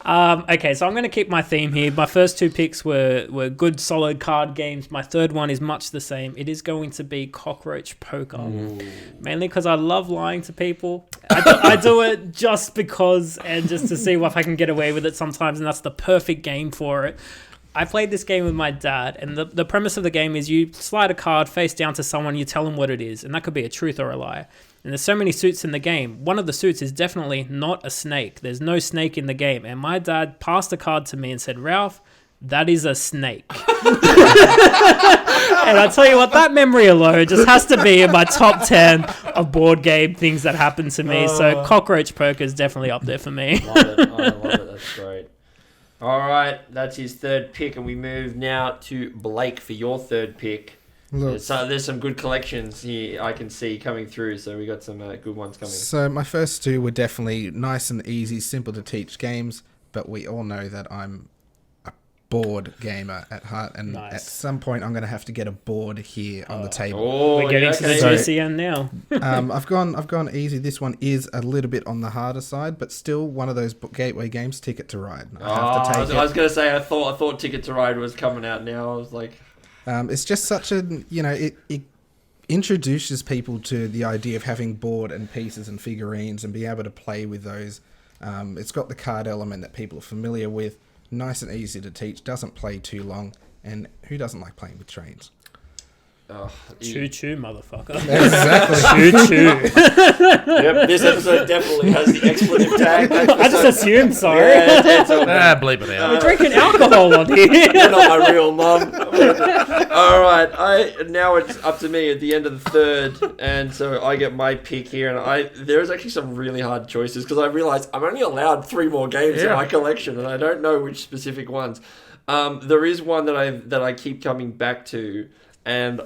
Okay, so I'm going to keep my theme here. My first two picks were good, solid card games. My third one is much the same. It is going to be Cockroach Poker. Mainly because I love lying to people. I do it just because and just to see if I can get away with it sometimes, and that's the perfect game for it. I played this game with my dad, and the premise of the game is you slide a card face down to someone, you tell them what it is, and that could be a truth or a lie. And there's so many suits in the game. One of the suits is definitely not a snake. There's no snake in the game. And my dad passed a card to me and said, Ralph, that is a snake. And I tell you what, that memory alone just has to be in my top 10 of board game things that happened to me. So Cockroach Poker is definitely up there for me. Love it. I love it. That's great. All right, that's his third pick, and we move now to Blake for your third pick. Look, There's some good collections here I can see coming through, so we got some good ones coming. so my first two were definitely nice and easy, simple to teach games, but we all know that I'm a board gamer at heart, and Nice. at some point I'm going to have to get a board here on the table. Oh, We're getting to the So- juicy end now. I've gone easy. This one is a little bit on the harder side, but still one of those gateway games. Ticket to Ride. I have to take I was going to say I thought Ticket to Ride was coming out now. I was like, it's just such a it introduces people to the idea of having board and pieces and figurines and be able to play with those. It's got the card element that people are familiar with. Nice and easy to teach. Doesn't play too long. And who doesn't like playing with trains? Choo choo, motherfucker. Exactly. Choo choo. Yep, this episode definitely has the expletive tag. I just assumed, sorry. Yeah, it's all good. Bleep it out. We're drinking alcohol on here. You're not my real mum. All right, now it's up to me at the end of the third, and so I get my pick here. And there's actually some really hard choices because I realized I'm only allowed 3 more games in my collection, and I don't know which specific ones. There is one that I keep coming back to, and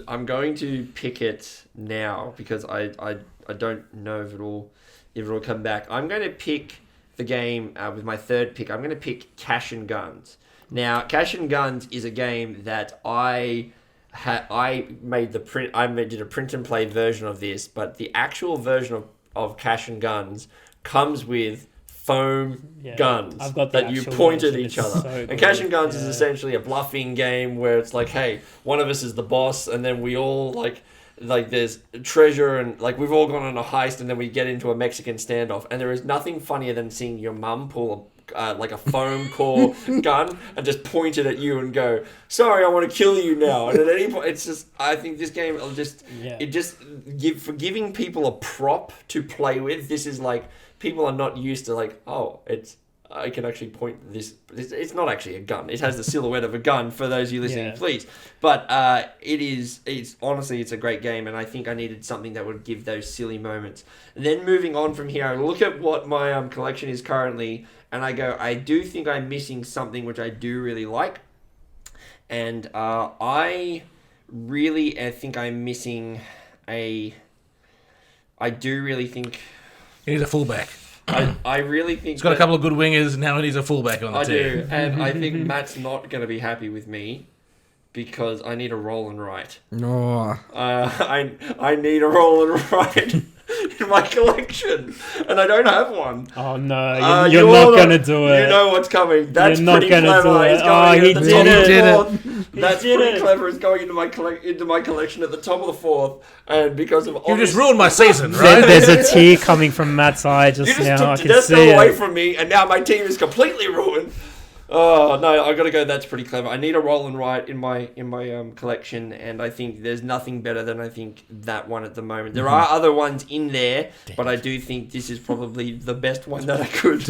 I'm going to pick it now because I don't know if it'll come back. I'm going to pick the game with my third pick. I'm going to pick Cash and Guns. Now, Cash and Guns is a game that I did a print and play version of this, but the actual version of Cash and Guns comes with foam guns I've got the that you actual point at version. each It's other. so And good. Cash and Guns is essentially a bluffing game where it's like, hey, one of us is the boss, and then we all like there's treasure, and like we've all gone on a heist, and then we get into a Mexican standoff, and there is nothing funnier than seeing your mum pull a foam core gun and just point it at you and go, sorry, I want to kill you now. And at any point, it's just, I think this game for giving people a prop to play with. This is like, people are not used to like, I can actually point this. It's not actually a gun. It has the silhouette of a gun for those of you listening, please. But it's honestly, it's a great game, and I think I needed something that would give those silly moments. And then moving on from here, I look at what my collection is currently, and I go, I do think I'm missing something which I do really like. And I think I'm missing I do really think... He needs a fullback. I really think He's got a couple of good wingers, now he needs a fullback on the team. I do, and I think Matt's not going to be happy with me because I need a roll and write. Oh, I need a roll and write in my collection, and I don't have one. Oh no, you're not going to do it. You know what's coming. That's You're not pretty gonna clever. do it. It's going He at the did top of the it. fourth. That's did pretty it. clever. It's going into my collection at the top of the fourth, and because of You just ruined my season, There- right? There's a tear coming from Matt's eye just, You just now. I took can Tedesco see away it. from me, and now my team is completely ruined. Oh no, I gotta go. That's pretty clever. I need a roll and write in my collection, and I think there's nothing better than I think that one at the moment. There are other ones in there, but I do think this is probably the best one that I could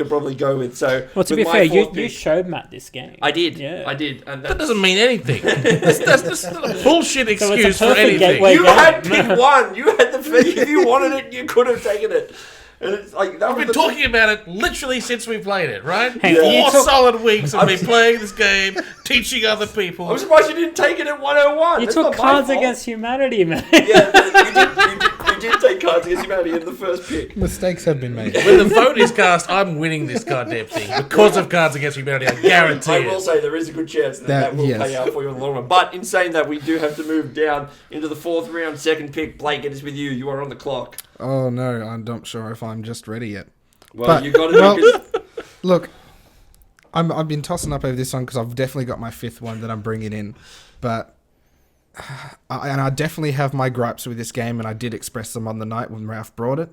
probably go with. So, Well, to with be my fair, you fourth pick- showed Matt this game. I did, Yeah. I did, and That doesn't mean anything. That's just a bullshit So it's a excuse for perfect anything. gateway You game. had picked one. You had if you wanted it, you could have taken it. And it's like that I've was been talking about it literally since we played it, right? Hang on, you 4 took- solid weeks of me playing this game, teaching other people. I'm surprised you didn't take it at 101. You That's took not my Cards fault. Against Humanity, man. Yeah, you did take Cards Against Humanity in the first pick. mistakes have been made. When the vote is cast, I'm winning this goddamn thing because of Cards Against Humanity. I guarantee I will it. say there is a good chance that will yes. pay out for you in the long run. But in saying that, we do have to move down into the fourth round, second pick. Blake, it is with you. You are on the clock. Oh no, I'm not sure if I'm just ready yet. Well, But- you got to Look, I've been tossing up over this one because I've definitely got my fifth one that I'm bringing in, but I definitely have my gripes with this game, and I did express them on the night when Ralph brought it.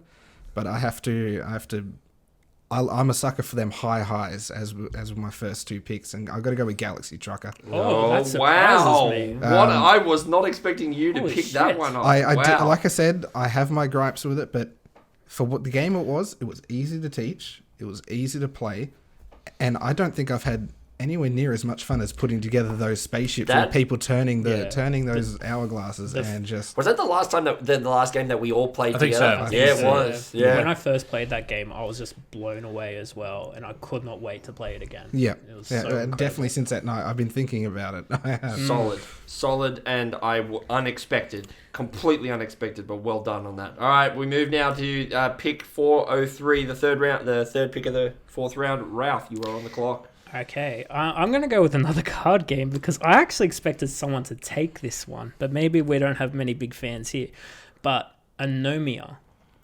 But I'm a sucker for them high highs as my first two picks, and I've got to go with Galaxy Trucker. That surprises me. What? I was not expecting you to Holy pick that shit. one up. Wow. Like I said, I have my gripes with it, but for what the game it was easy to teach, it was easy to play, and I don't think I've had anywhere near as much fun as putting together those spaceships and people turning those hourglasses and just... Was that the last time the last game that we all played I together? think so. It was. Yeah. When I first played that game, I was just blown away as well, and I could not wait to play it again. Yeah, It was so incredible. definitely since that night, I've been thinking about it. I have. Solid, and unexpected, completely unexpected, but well done on that. All right, we move now to pick 403, the third pick of the fourth round. Ralph, you are on the clock. Okay, I'm going to go with another card game because I actually expected someone to take this one, but maybe we don't have many big fans here. But Anomia.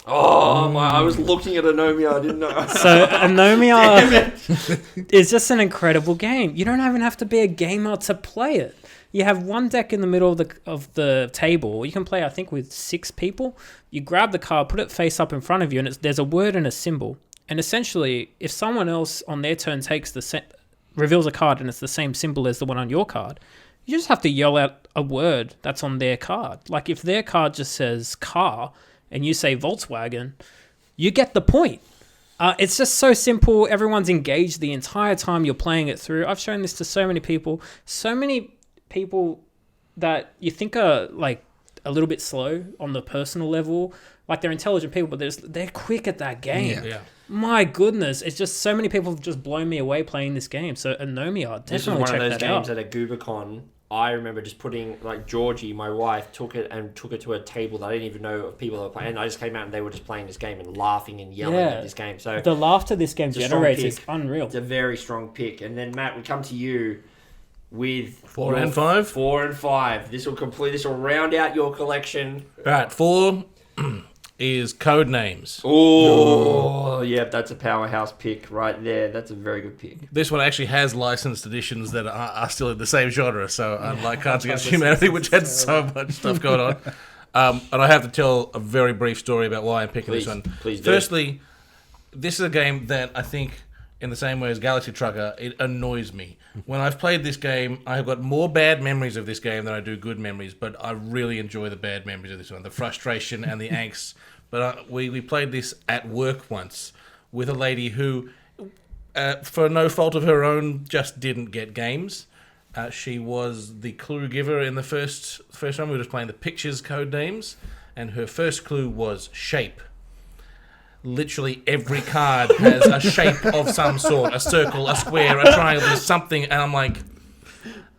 Oh, I was looking at Anomia, I didn't know. So Anomia is just an incredible game. You don't even have to be a gamer to play it. You have one deck in the middle of the table. You can play, I think, with 6 people. You grab the card, put it face up in front of you, and there's a word and a symbol. And essentially, if someone else on their turn reveals a card and it's the same symbol as the one on your card, you just have to yell out a word that's on their card. Like if their card just says car and you say Volkswagen, you get the point. It's just so simple. Everyone's engaged the entire time you're playing it through. I've shown this to so many people that you think are like a little bit slow on the personal level. Like they're intelligent people, but they're quick at that game. Yeah. My goodness, it's just so many people have just blown me away playing this game. So Anomia, definitely check that out. This was one of those games at a GubaCon. I remember just putting, like, Georgie, my wife, took it to a table that I didn't even know of people that were playing. And I just came out and they were just playing this game and laughing and yelling at this game. So the laughter this game generates is unreal. It's a very strong pick. And then, Matt, we come to you with 4 and 5. 4 and 5. This will round out your collection. All right, 4 is Code Names. Oh, yeah, that's a powerhouse pick right there. That's a very good pick. This one actually has licensed editions that are still in the same genre. So unlike Cards Against Humanity, which had so much stuff going on. And I have to tell a very brief story about why I'm picking this one. Please do. Firstly, this is a game that I think, in the same way as Galaxy Trucker, it annoys me. When I've played this game, I have got more bad memories of this game than I do good memories, but I really enjoy the bad memories of this one, the frustration and the angst. But we played this at work once with a lady who, for no fault of her own, just didn't get games. She was the clue giver in the first time. We were just playing the pictures code names, and her first clue was shape. Literally every card has a shape of some sort, a circle, a square, a triangle, something, and I'm like,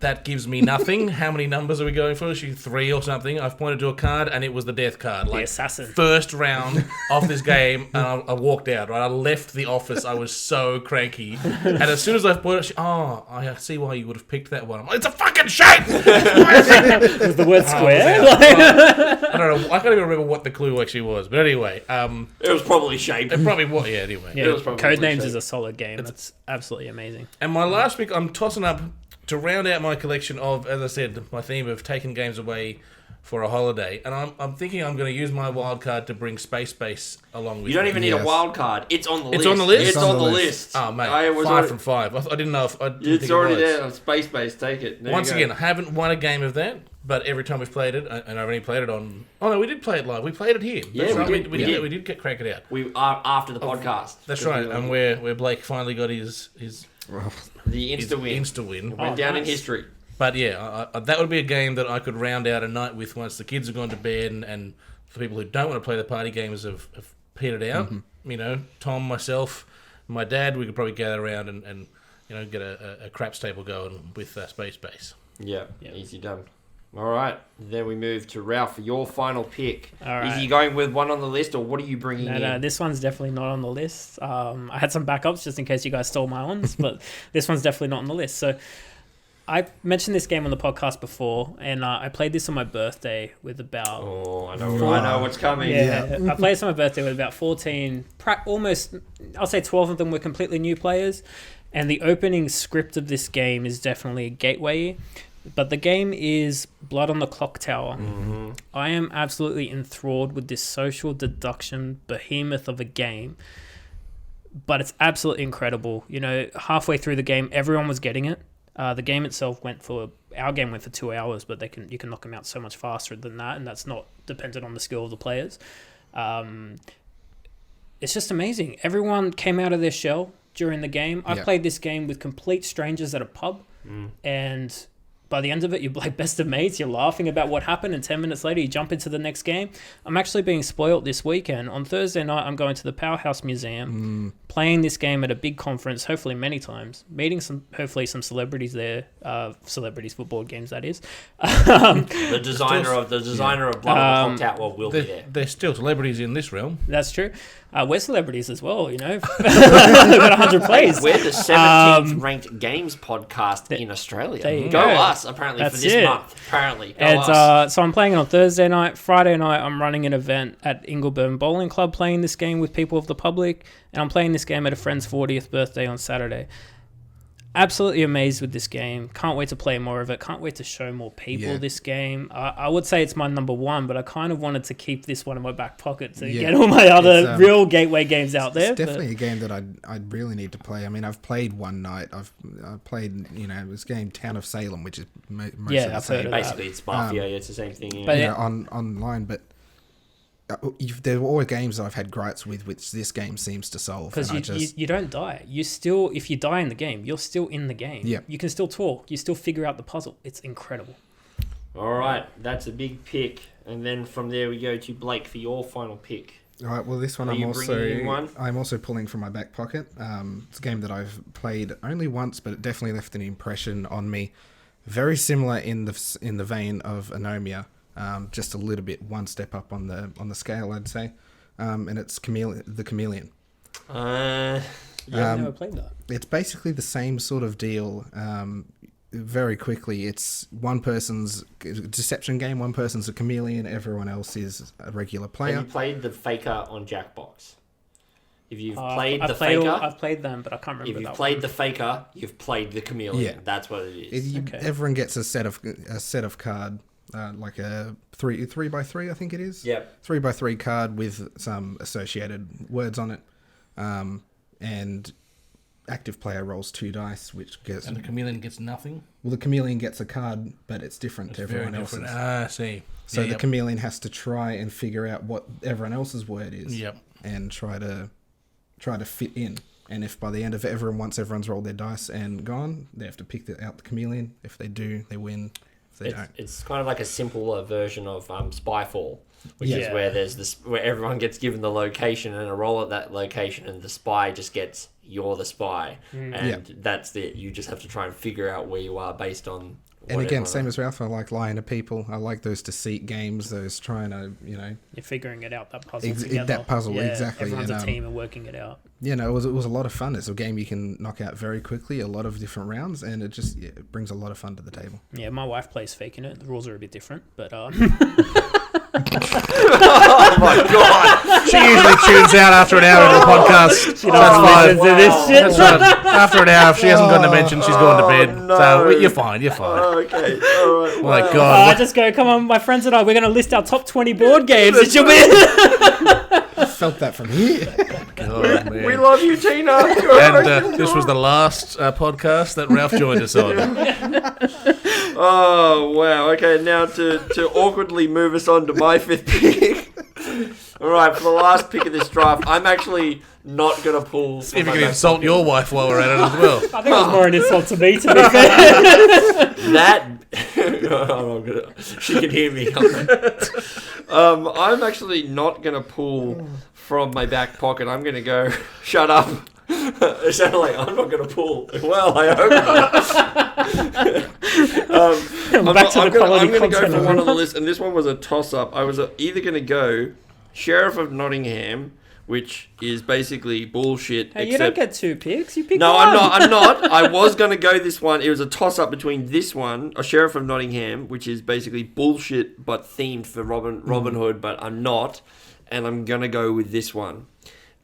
that gives me nothing. How many numbers are we going for? She 3 or something. I've pointed to a card, and it was the death card. The assassin. First round of this game, and I walked out, right? I left the office. I was so cranky. And as soon as I pointed, I see why you would have picked that one. I'm like, it's a fucking shape! Was the word square? I don't know. I can't even remember what the clue actually was. But anyway. It was probably shape. It probably was, yeah, anyway. Yeah, It was probably Code Names shape. is a solid game. That's absolutely amazing. And my last pick, I'm tossing up to round out my collection of, as I said, my theme of taking games away for a holiday. And I'm thinking I'm going to use my wild card to bring Space Base along with me. You don't even need Yes. a wild card. It's on the list. It's on the list? It's on the list. Oh, mate, I was 5 already- from 5. I didn't know if... I didn't It's think already it was. there. Space Base, take it. There Once you go. again, I haven't won a game of that, but every time we've played it, and I've only played it on... Oh, no, we did play it live. We played it here. Yeah, That's we right. did. We did get crack it out. We are after the podcast. That's right, and where Blake finally got his The insta-win. insta-win. Went down in nice. history. But yeah, that would be a game that I could round out a night with once the kids have gone to bed, and for people who don't want to play the party games have petered out. You know, Tom, myself, my dad, we could probably gather around and you know, get a craps table going with Space Base. Yeah, easy done. All right, then we move to Ralph for your final pick. All right. Is he going with one on the list, or what are you bringing in? No, this one's definitely not on the list. I had some backups just in case you guys stole my ones, but this one's definitely not on the list. So I mentioned this game on the podcast before, and I played this on my birthday with about... I know what's coming. Yeah, I played this on my birthday with about 14, almost, I'll say 12 of them were completely new players. And the opening script of this game is definitely a gateway. But the game is Blood on the Clock Tower. Mm-hmm. I am absolutely enthralled with this social deduction behemoth of a game. But it's absolutely incredible. You know, halfway through the game, everyone was getting it. The game itself our game went for 2 hours, but you can knock them out so much faster than that, and that's not dependent on the skill of the players. It's just amazing. Everyone came out of their shell during the game. I played this game with complete strangers at a pub, and by the end of it, you're like best of mates. You're laughing about what happened, and 10 minutes later, you jump into the next game. I'm actually being spoiled this weekend. On Thursday night, I'm going to the Powerhouse Museum, playing this game at a big conference, hopefully many times, meeting hopefully some celebrities there, celebrities for board games, that is. The designer of Blood on the Clock Tower will be there. There's still celebrities in this realm. That's true. We're celebrities as well, you know. We've got 100 plays. We're the 17th ranked games podcast in Australia. Go us, apparently, That's for this month. Apparently, go and, us. So I'm playing it on Thursday night. Friday night, I'm running an event at Ingleburn Bowling Club, playing this game with people of the public. And I'm playing this game at a friend's 40th birthday on Saturday. Absolutely amazed with this game. Can't wait to play more of it. Can't wait to show more people this game. I would say it's my number one, but I kind of wanted to keep this one in my back pocket to get all my other real gateway games out there. It's definitely a game that I'd really need to play. I mean, I've played one night. I've played, this game Town of Salem, which is most of the same. Basically, it's Mafia. It's the same thing. But online, but there were always games that I've had gripes with, which this game seems to solve. Because you don't die. You still, if you die in the game, you're still in the game. Yeah. You can still talk. You still figure out the puzzle. It's incredible. All right, that's a big pick, and then from there we go to Blake for your final pick. All right. Well, this one I'm also pulling from my back pocket. It's a game that I've played only once, but it definitely left an impression on me. Very similar in the vein of Anomia. Just a little bit one step up on the scale, I'd say, and it's the Chameleon. I've never played that. It's basically the same sort of deal. Very quickly, it's one person's deception game. One person's a chameleon, everyone else is a regular player. Have you played the Faker on Jackbox? If you've played I've played them, but I can't remember. If you've played the Faker, you've played the Chameleon. Yeah. That's what it is. Everyone gets a set of card. Like a 3x3, I think it is. Yep. 3x3 card with some associated words on it, and active player rolls 2 dice, which gets. And the chameleon gets nothing. Well, the chameleon gets a card, but it's different to everyone else's. I see. So the chameleon has to try and figure out what everyone else's word is. Yep. And try to fit in. And if by the end of it, once everyone's rolled their dice and gone, they have to pick out the chameleon. If they do, they win. It's kind of like a simpler version of Spyfall, which is where where everyone gets given the location and a roll at that location, and the spy just gets you're the spy, and that's it. You just have to try and figure out where you are based on. And again, same as Ralph, I like lying to people. I like those deceit games. Those trying to, you're figuring it out, that puzzle together. That puzzle, exactly. Everyone's a team and working it out. It was a lot of fun. It's a game you can knock out very quickly, a lot of different rounds, and it just it brings a lot of fun to the table. Yeah, my wife plays Faking It. The rules are a bit different, but... Oh my god! She usually tunes out after an hour of the podcast. That's fine. This shit. That's right. After an hour, if she hasn't got to mention, she's going to bed. No. So you're fine. You're fine. Okay. All right. My God. I just go, come on, my friends and I, we're going to list our top 20 board games. It should be... I felt that from here. God, we love you, Tina. And this was the last podcast that Ralph joined us on. Oh, wow. Okay, now to awkwardly move us on to my 5th pick. All right, for the last pick of this draft, I'm actually not going to pull... See if you can insult your wife while we're at it as well. I think it was more an insult to me, to be fair. That... she can hear me. I'm actually not going to pull from my back pocket. I'm going to go... Shut up. It sounded like I'm not going to pull. Well, I hope not. I'm going to go for one on the list, and this one was a toss-up. I was either going to go Sheriff of Nottingham which is basically bullshit. Hey, you don't get 2 picks. You pick No, one. I'm not. I was going to go this one. It was a toss-up between this one, A Sheriff of Nottingham, which is basically bullshit but themed for Robin Hood, but I'm not. And I'm going to go with this one.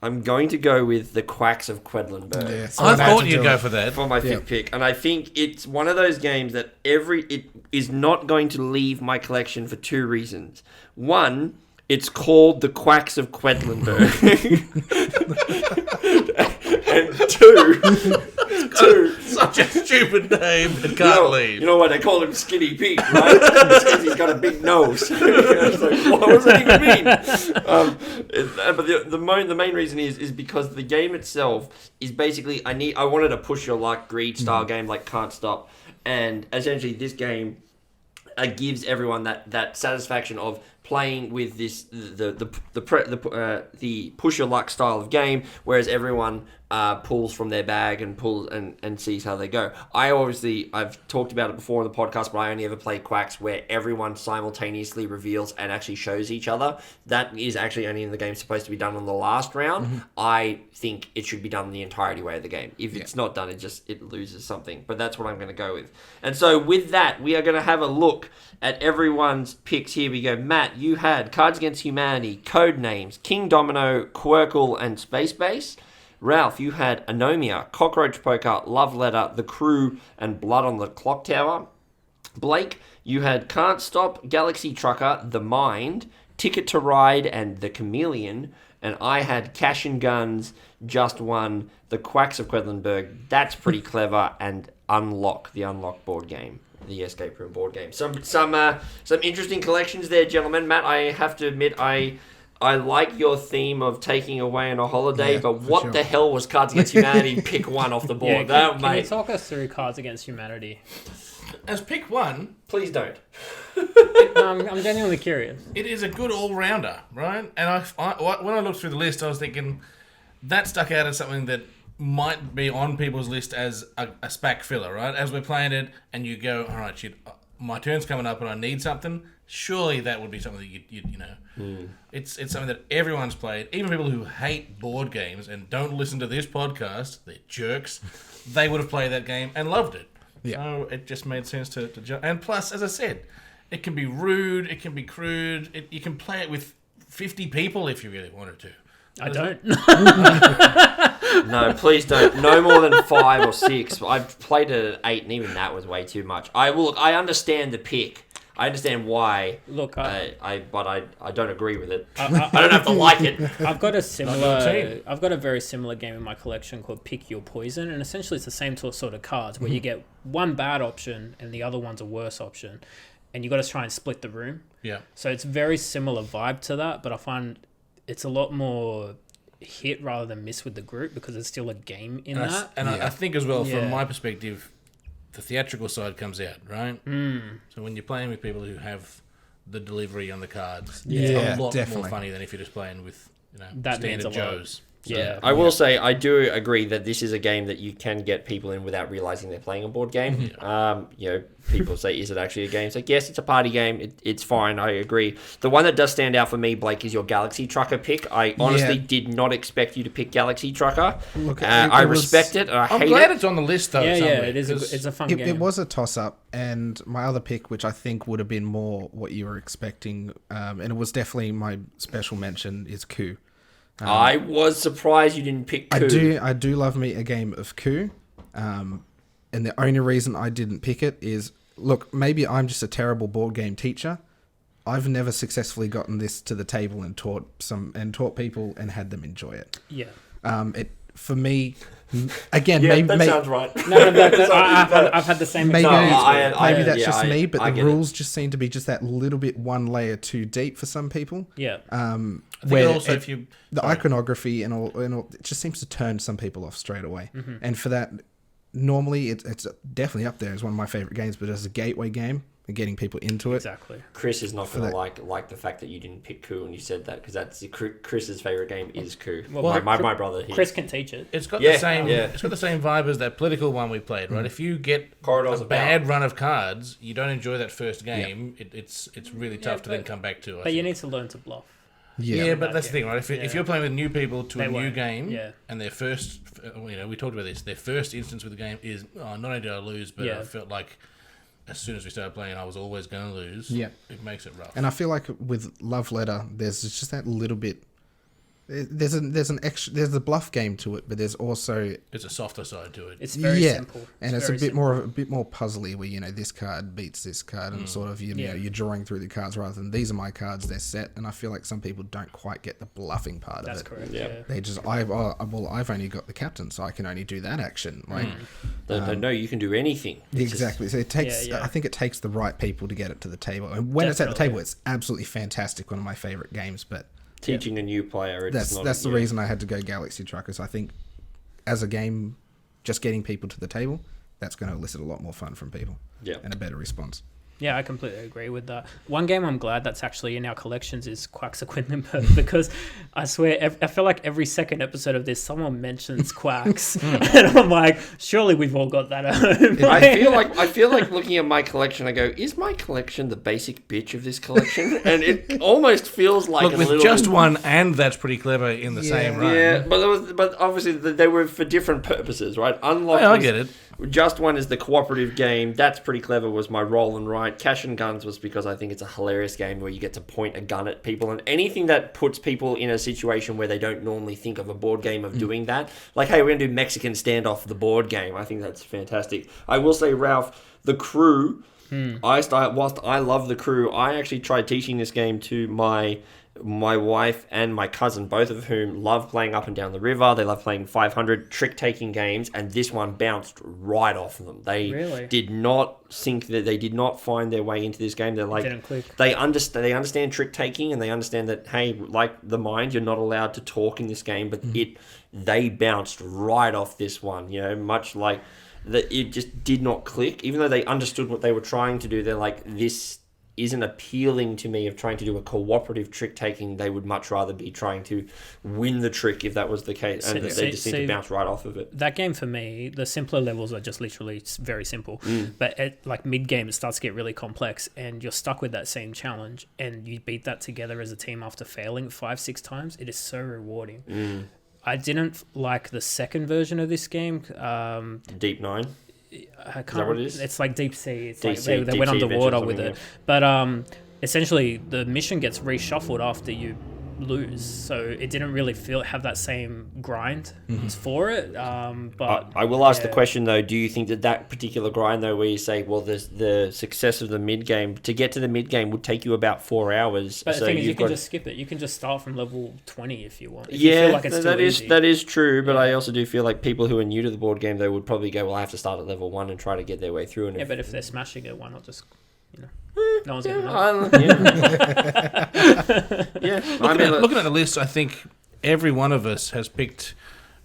I'm going to go with The Quacks of Quedlinburg. Yeah, I thought you'd go for that. For my fifth pick. And I think it's one of those games that it is not going to leave my collection for 2 reasons. One, it's called The Quacks of Quedlinburg. And two, Such a stupid name. It can't leave. You know what? They call him Skinny Pete, right? Because he's got a big nose. It's like, what does that even mean? But the main reason is because the game itself is basically I wanted a push your luck greed style game like Can't Stop, and essentially this game gives everyone that satisfaction of playing with this the push your luck style of game, whereas everyone pulls from their bag and pulls and sees how they go. I've talked about it before in the podcast, but I only ever play Quacks where everyone simultaneously reveals and actually shows each other. That is actually only in the game supposed to be done on the last round. Mm-hmm. I think it should be done the entirety way of the game. If it's not done, it loses something. But that's what I'm going to go with. And so with that, we are going to have a look at everyone's picks. Here we go. Matt, you had Cards Against Humanity, Codenames, King Domino, Quirkle, and Space Base. Ralph, you had Anomia, Cockroach Poker, Love Letter, The Crew, and Blood on the Clock Tower. Blake, you had Can't Stop, Galaxy Trucker, The Mind, Ticket to Ride, and The Chameleon. And I had Cash and Guns, Just One, The Quacks of Quedlinburg. That's pretty clever. And Unlock, the Unlock board game. The escape room board game. Some interesting collections there, gentlemen. Matt, I have to admit, I like your theme of taking away on a holiday, but what the hell was Cards Against Humanity? Pick one off the board. Can you talk us through Cards Against Humanity? As pick one, please don't. I'm genuinely curious. It is a good all-rounder, right? And when I looked through the list, I was thinking that stuck out as something that might be on people's list as a SPAC filler, right? As we're playing it, and you go, all right, shit, my turn's coming up and I need something. Surely that would be something that you know. It's something that everyone's played. Even people who hate board games and don't listen to this podcast, they're jerks. They would have played that game and loved it. Yeah. So it just made sense to jump. And plus, as I said, it can be rude, it can be crude. You can play it with 50 people if you really wanted to. I don't. No, please don't. No more than 5 or 6. I've played it at 8, and even that was way too much. I understand the pick. I understand why. Look, but I don't agree with it. I don't have to like it. I've got a very similar game in my collection called Pick Your Poison, and essentially it's the same sort of cards where you get one bad option and the other one's a worse option, and you got to try and split the room. Yeah. So it's very similar vibe to that, but I find it's a lot more hit rather than miss with the group because there's still a game in that. I think as well, from my perspective, the theatrical side comes out, right? So when you're playing with people who have the delivery on the cards, it's a lot more funny than if you're just playing with standard Joes. So, I will say I do agree that this is a game that you can get people in without realizing they're playing a board game. People say, is it actually a game? It's like, yes, it's a party game. It's fine. I agree. The one that does stand out for me, Blake, is your Galaxy Trucker pick. I honestly did not expect you to pick Galaxy Trucker. Look, I respect it. I hate it. I'm glad it's on the list, though. It is. It's a fun game. It was a toss-up, and my other pick, which I think would have been more what you were expecting, and it was definitely my special mention, is Coup. I was surprised you didn't pick Coup. I do love me a game of Coup. And the only reason I didn't pick it is, look, maybe I'm just a terrible board game teacher. I've never successfully gotten this to the table and taught people and had them enjoy it. Yeah. For me, again, that sounds right. I've had the same. Maybe that's just me, but the rules it. just seem to be just that little bit one layer too deep for some people. Yeah. Where also the iconography and all, it just seems to turn some people off straight away. Mm-hmm. And for that, normally it's definitely up there as one of my favorite games, but as a gateway game and getting people into it. Exactly. Chris is not going to like the fact that you didn't pick Coup and you said that, because that's Chris's favorite game is Coup. Well, my brother here. Chris can teach it. It's got the same. It's got the same vibe as that political one we played, right? If you get a bad run of cards, you don't enjoy that first game. It's really tough to then come back to. But you need to learn to bluff. Yeah, but that's the thing, right? If you're playing with new people to They a new won't. game, Yeah. and their first, we talked about this, their first instance with the game is, not only did I lose, but I felt like as soon as we started playing, I was always going to lose. Yeah. It makes it rough. And I feel like with Love Letter, there's just that little bit. There's the bluff game to it, but there's also It's a softer side to it. It's very simple. and it's a bit more puzzly where this card beats this card, and sort of you know you're drawing through the cards rather than these are my cards, they're set. And I feel like some people don't quite get the bluffing part of it. That's correct. Yeah. Yeah. They just I've only got the captain, so I can only do that action. Like They know you can do anything. exactly. So it takes. Yeah. I think it takes the right people to get it to the table. And when it's at the Definitely. table, it's absolutely fantastic. One of my favorite games, but. Teaching a new player, That's the reason I had to go Galaxy Truckers. I think as a game, just getting people to the table, that's going to elicit a lot more fun from people. Yeah. And a better response. Yeah, I completely agree with that. One game I'm glad that's actually in our collections is Quacks of Quedlinburg because I swear, I feel like every second episode of this, someone mentions Quacks. And I'm like, surely we've all got that at home. I feel like looking at my collection, I go, is my collection the basic bitch of this collection? And it almost feels like Look, with just one, and that's pretty clever in the same run. Yeah, but obviously they were for different purposes, right? Unlock. Yeah, I get it. Just One is the cooperative game. That's pretty clever. Was my roll and write. Cash and Guns was because I think it's a hilarious game where you get to point a gun at people, and anything that puts people in a situation where they don't normally think of a board game of doing that. Like, hey, we're gonna do Mexican Standoff, the board game. I think that's fantastic. I will say, Ralph, the Crew. Whilst I love the Crew, I actually tried teaching this game to my wife and my cousin, both of whom love playing Up and Down the River. They love playing 500 trick-taking games, and this one bounced right off of them. They did not think that they did not find their way into this game. They're like, didn't click. They understand trick-taking, and they understand that, hey, like the mind, you're not allowed to talk in this game, but they bounced right off this one, much like that. It just did not click. Even though they understood what they were trying to do, they're like, this isn't appealing to me of trying to do a cooperative trick taking. They would much rather be trying to win the trick if that was the case, and they just seem to bounce right off of it. That game for me, the simpler levels are just literally very simple, but at like mid game it starts to get really complex, and you're stuck with that same challenge, and you beat that together as a team after failing 5-6 times. It is so rewarding. I didn't like the second version of this game. Deep Nine. I can't. Is that what it is? It's like Deep Sea. It's Deep like Sea- they Deep went Sea underwater Adventure with or it, something, but essentially the mission gets reshuffled after you lose, so it didn't really have that same grind for it. But I will ask the question though: do you think that particular grind though, where you say, well, the success of the mid game to get to the mid game would take you about 4 hours? But so the thing is, you can got- just skip it. You can just start from level 20 if you want. If you Yeah, feel like it's that too is easy. that is true. But I also do feel like people who are new to the board game, they would probably go, well, I have to start at level 1 and try to get their way through. And Yeah, but if they're smashing it, why not just no one's yeah, gonna know. Looking at the list, I think every one of us has picked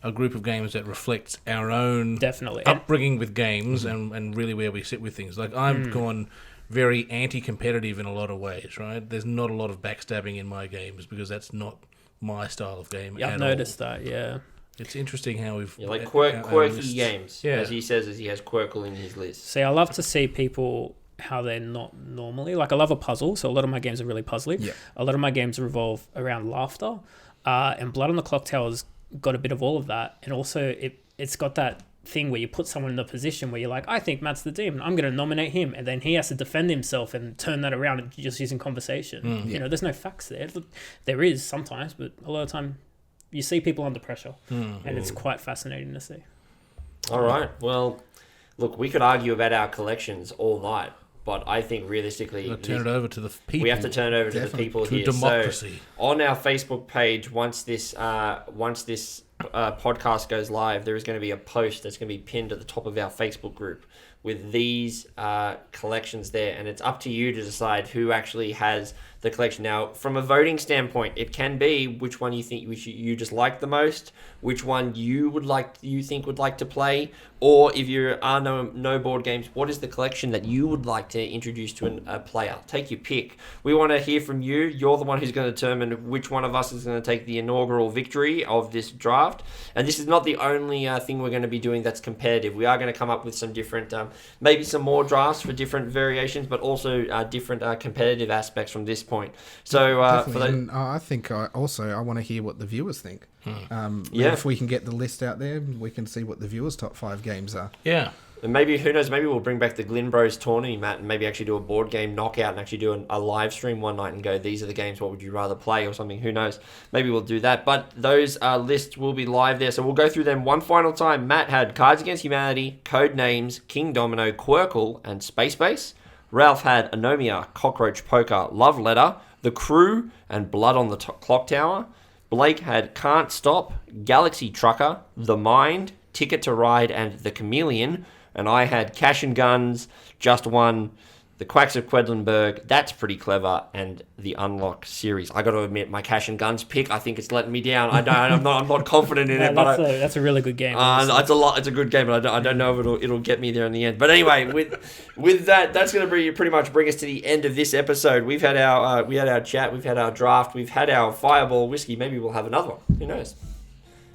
a group of games that reflects our own Definitely. upbringing with games and really where we sit with things. Like I'm gone very anti-competitive in a lot of ways, right? There's not a lot of backstabbing in my games because that's not my style of game. Yeah, I've noticed that. Yeah. It's interesting how we've like our quirky lists. games, Yeah. as he says, as he has Quirkle in his list. See, I love to see people how they're not normally. Like, I love a puzzle, so a lot of my games are really puzzly. Yeah. A lot of my games revolve around laughter. And Blood on the Clock Tower's got a bit of all of that. And also, it's got that thing where you put someone in a position where you're like, I think Matt's the demon, I'm going to nominate him. And then he has to defend himself and turn that around and just using conversation. You know, there's no facts there. There is sometimes, but a lot of the time you see people under pressure. And it's quite fascinating to see. All right. Well, look, we could argue about our collections all night, but I think realistically, Turn it over to the people. we have to turn it over to the people to here. democracy. So on our Facebook page, once this podcast goes live, there is going to be a post that's going to be pinned at the top of our Facebook group with these collections there, and it's up to you to decide who actually has the collection. Now, from a voting standpoint, it can be which one you think you just like the most, which one you think would like to play, or if you are no board games, what is the collection that you would like to introduce to a player? Take your pick. We want to hear from you. You're the one who's going to determine which one of us is going to take the inaugural victory of this draft. And this is not the only thing we're going to be doing that's competitive. We are going to come up with some different, maybe some more drafts for different variations, but also different competitive aspects from this point. So for Definitely. the, And I think I want to hear what the viewers think. Yeah. If we can get the list out there, we can see what the viewers' top 5 games are. Yeah. and maybe, who knows, maybe we'll bring back the Glyn Bros tourney, Matt, and maybe actually do a board game knockout and actually do a live stream one night and go, these are the games, what would you rather play, or something. Who knows? Maybe we'll do that. But those lists will be live there, so we'll go through them one final time. Matt had Cards Against Humanity, Code Names, King Domino, Quirkle, and Space Base. Ralph had Anomia, Cockroach Poker, Love Letter, The Crew, and Blood on the Clock Tower. Blake had Can't Stop, Galaxy Trucker, The Mind, Ticket to Ride, and The Chameleon. And I had Cash and Guns, Just One, The Quacks of Quedlinburg, That's Pretty Clever, and the Unlock series. I got to admit, my Cash and Guns pick, I think it's letting me down. I'm not confident in it, but that's a really good game. it's a good game, but I don't know if it'll get me there in the end. But anyway, with that, that's going to pretty much bring us to the end of this episode. We've had our chat, we've had our draft, we've had our Fireball whiskey. Maybe we'll have another one. Who knows?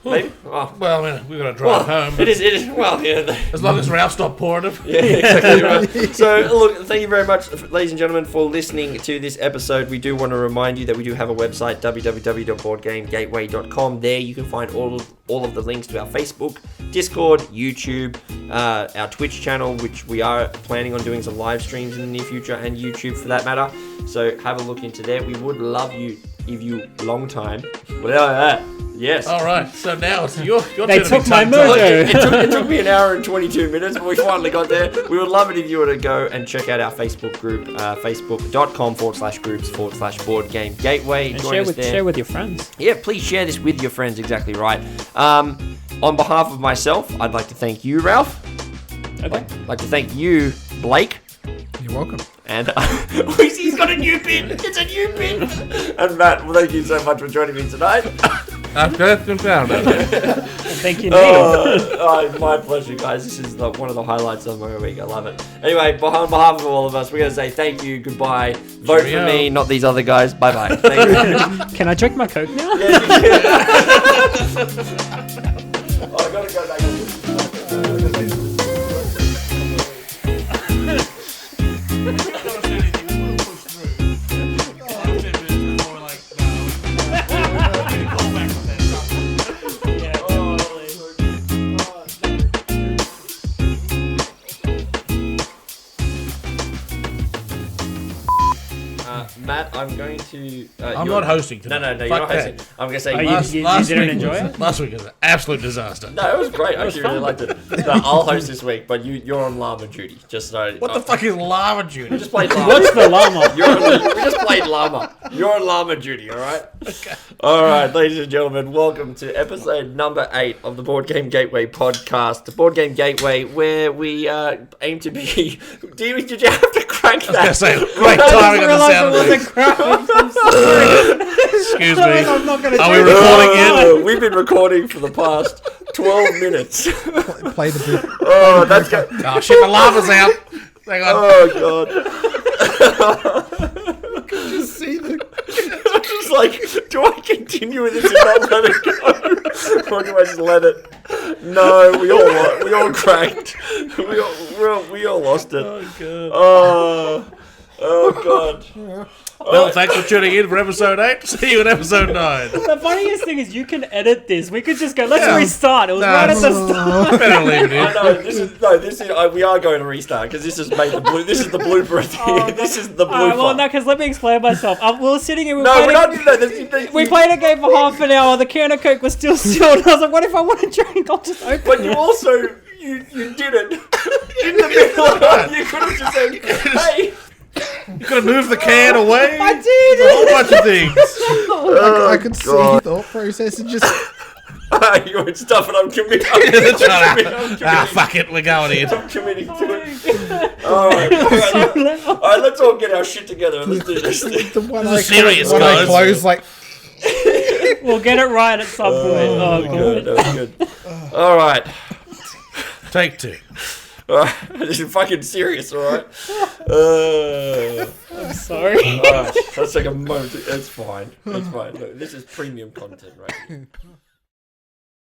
Maybe. Oh. Well, I mean, we've got to drive home. It is. Well, yeah. As long as Ralph stopped pouring them. Yeah, exactly right. So, look, thank you very much, ladies and gentlemen, for listening to this episode. We do want to remind you that we do have a website, www.boardgamegateway.com. There you can find all of the links to our Facebook, Discord, YouTube, our Twitch channel, which we are planning on doing some live streams in the near future, and YouTube for that matter. So have a look into there. We would love you, give you long time. Whatever that. Yes. All right. So now it's your They turn took to be my tongue-tied. It took me an hour and 22 minutes, but we finally got there. We would love it if you were to go and check out our Facebook group, facebook.com/groups/board game gateway. And Join us there. share with your friends. Yeah, please share this with your friends. Exactly right. On behalf of myself, I'd like to thank you, Ralph. Okay. I'd like to thank you, Blake. You're welcome. And he's got a new pin. It's a new pin. And Matt, thank you so much for joining me tonight. I've just been found. Thank you, Neil. My pleasure, guys. This is one of the highlights of my week. I love it. Anyway, on behalf of all of us, we're going to say thank you, goodbye. Vote for me, not these other guys. Bye-bye. Thank you. Can I drink my Coke now? I got to go back. Matt, I'm going to... I'm not hosting tonight. No, you're Fuck not hosting. that. I'm going to say... You didn't enjoy it? Last week was an absolute disaster. No, it was great. I actually really liked it. No, I'll host this week, but you're on llama duty. Just so... What the fuck is llama We duty? just played llama. What's the llama? We just played llama. You're on llama duty, alright? Okay. Alright, ladies and gentlemen, welcome to episode number 8 of the Board Game Gateway podcast. The Board Game Gateway, where we aim to be... Did you have to crack that? I was going to say, great timing on the sound effects. Excuse me. I'm not gonna Are do we it. recording yet? We've been recording for the past 12 minutes. Play the boot. Oh, that's good. Oh shit, the lava's out. Hang on. Oh, God. Just see the... I'm just like, do I continue with this and not let it go? Or do I just let it? No, we all cracked. We all lost it. Oh God. Well, thanks for tuning in for episode 8. See you in episode 9. The funniest thing is you can edit this. We could just go, let's restart. It was right at the start. Better leave it in. This is. We are going to restart because this is made the blue. This is the blooper at the end. This is the blooper. Alright, well, no, because let me explain myself. We were sitting here. No, we're not. No, We played a game for half an hour. The can of Coke was still sealed. I was like, what if I want to drink? I'll just open But it. you also you did it in the middle of it. You could have just said, "Hey." You could have moved the can away. I did. A whole bunch of things. I could see the thought process and just... You're stuff and I'm committing. Fuck it, we're going in. I'm committing to it. Alright, let's all get our shit together and let's do this. The one This is serious, one I guys. close, like... We'll get it right at some point. Oh, God. That was good. Alright. Take 2. Alright, this is fucking serious, alright? I'm sorry. Alright, let's take a moment. It's fine. It's fine. Look, this is premium content, right?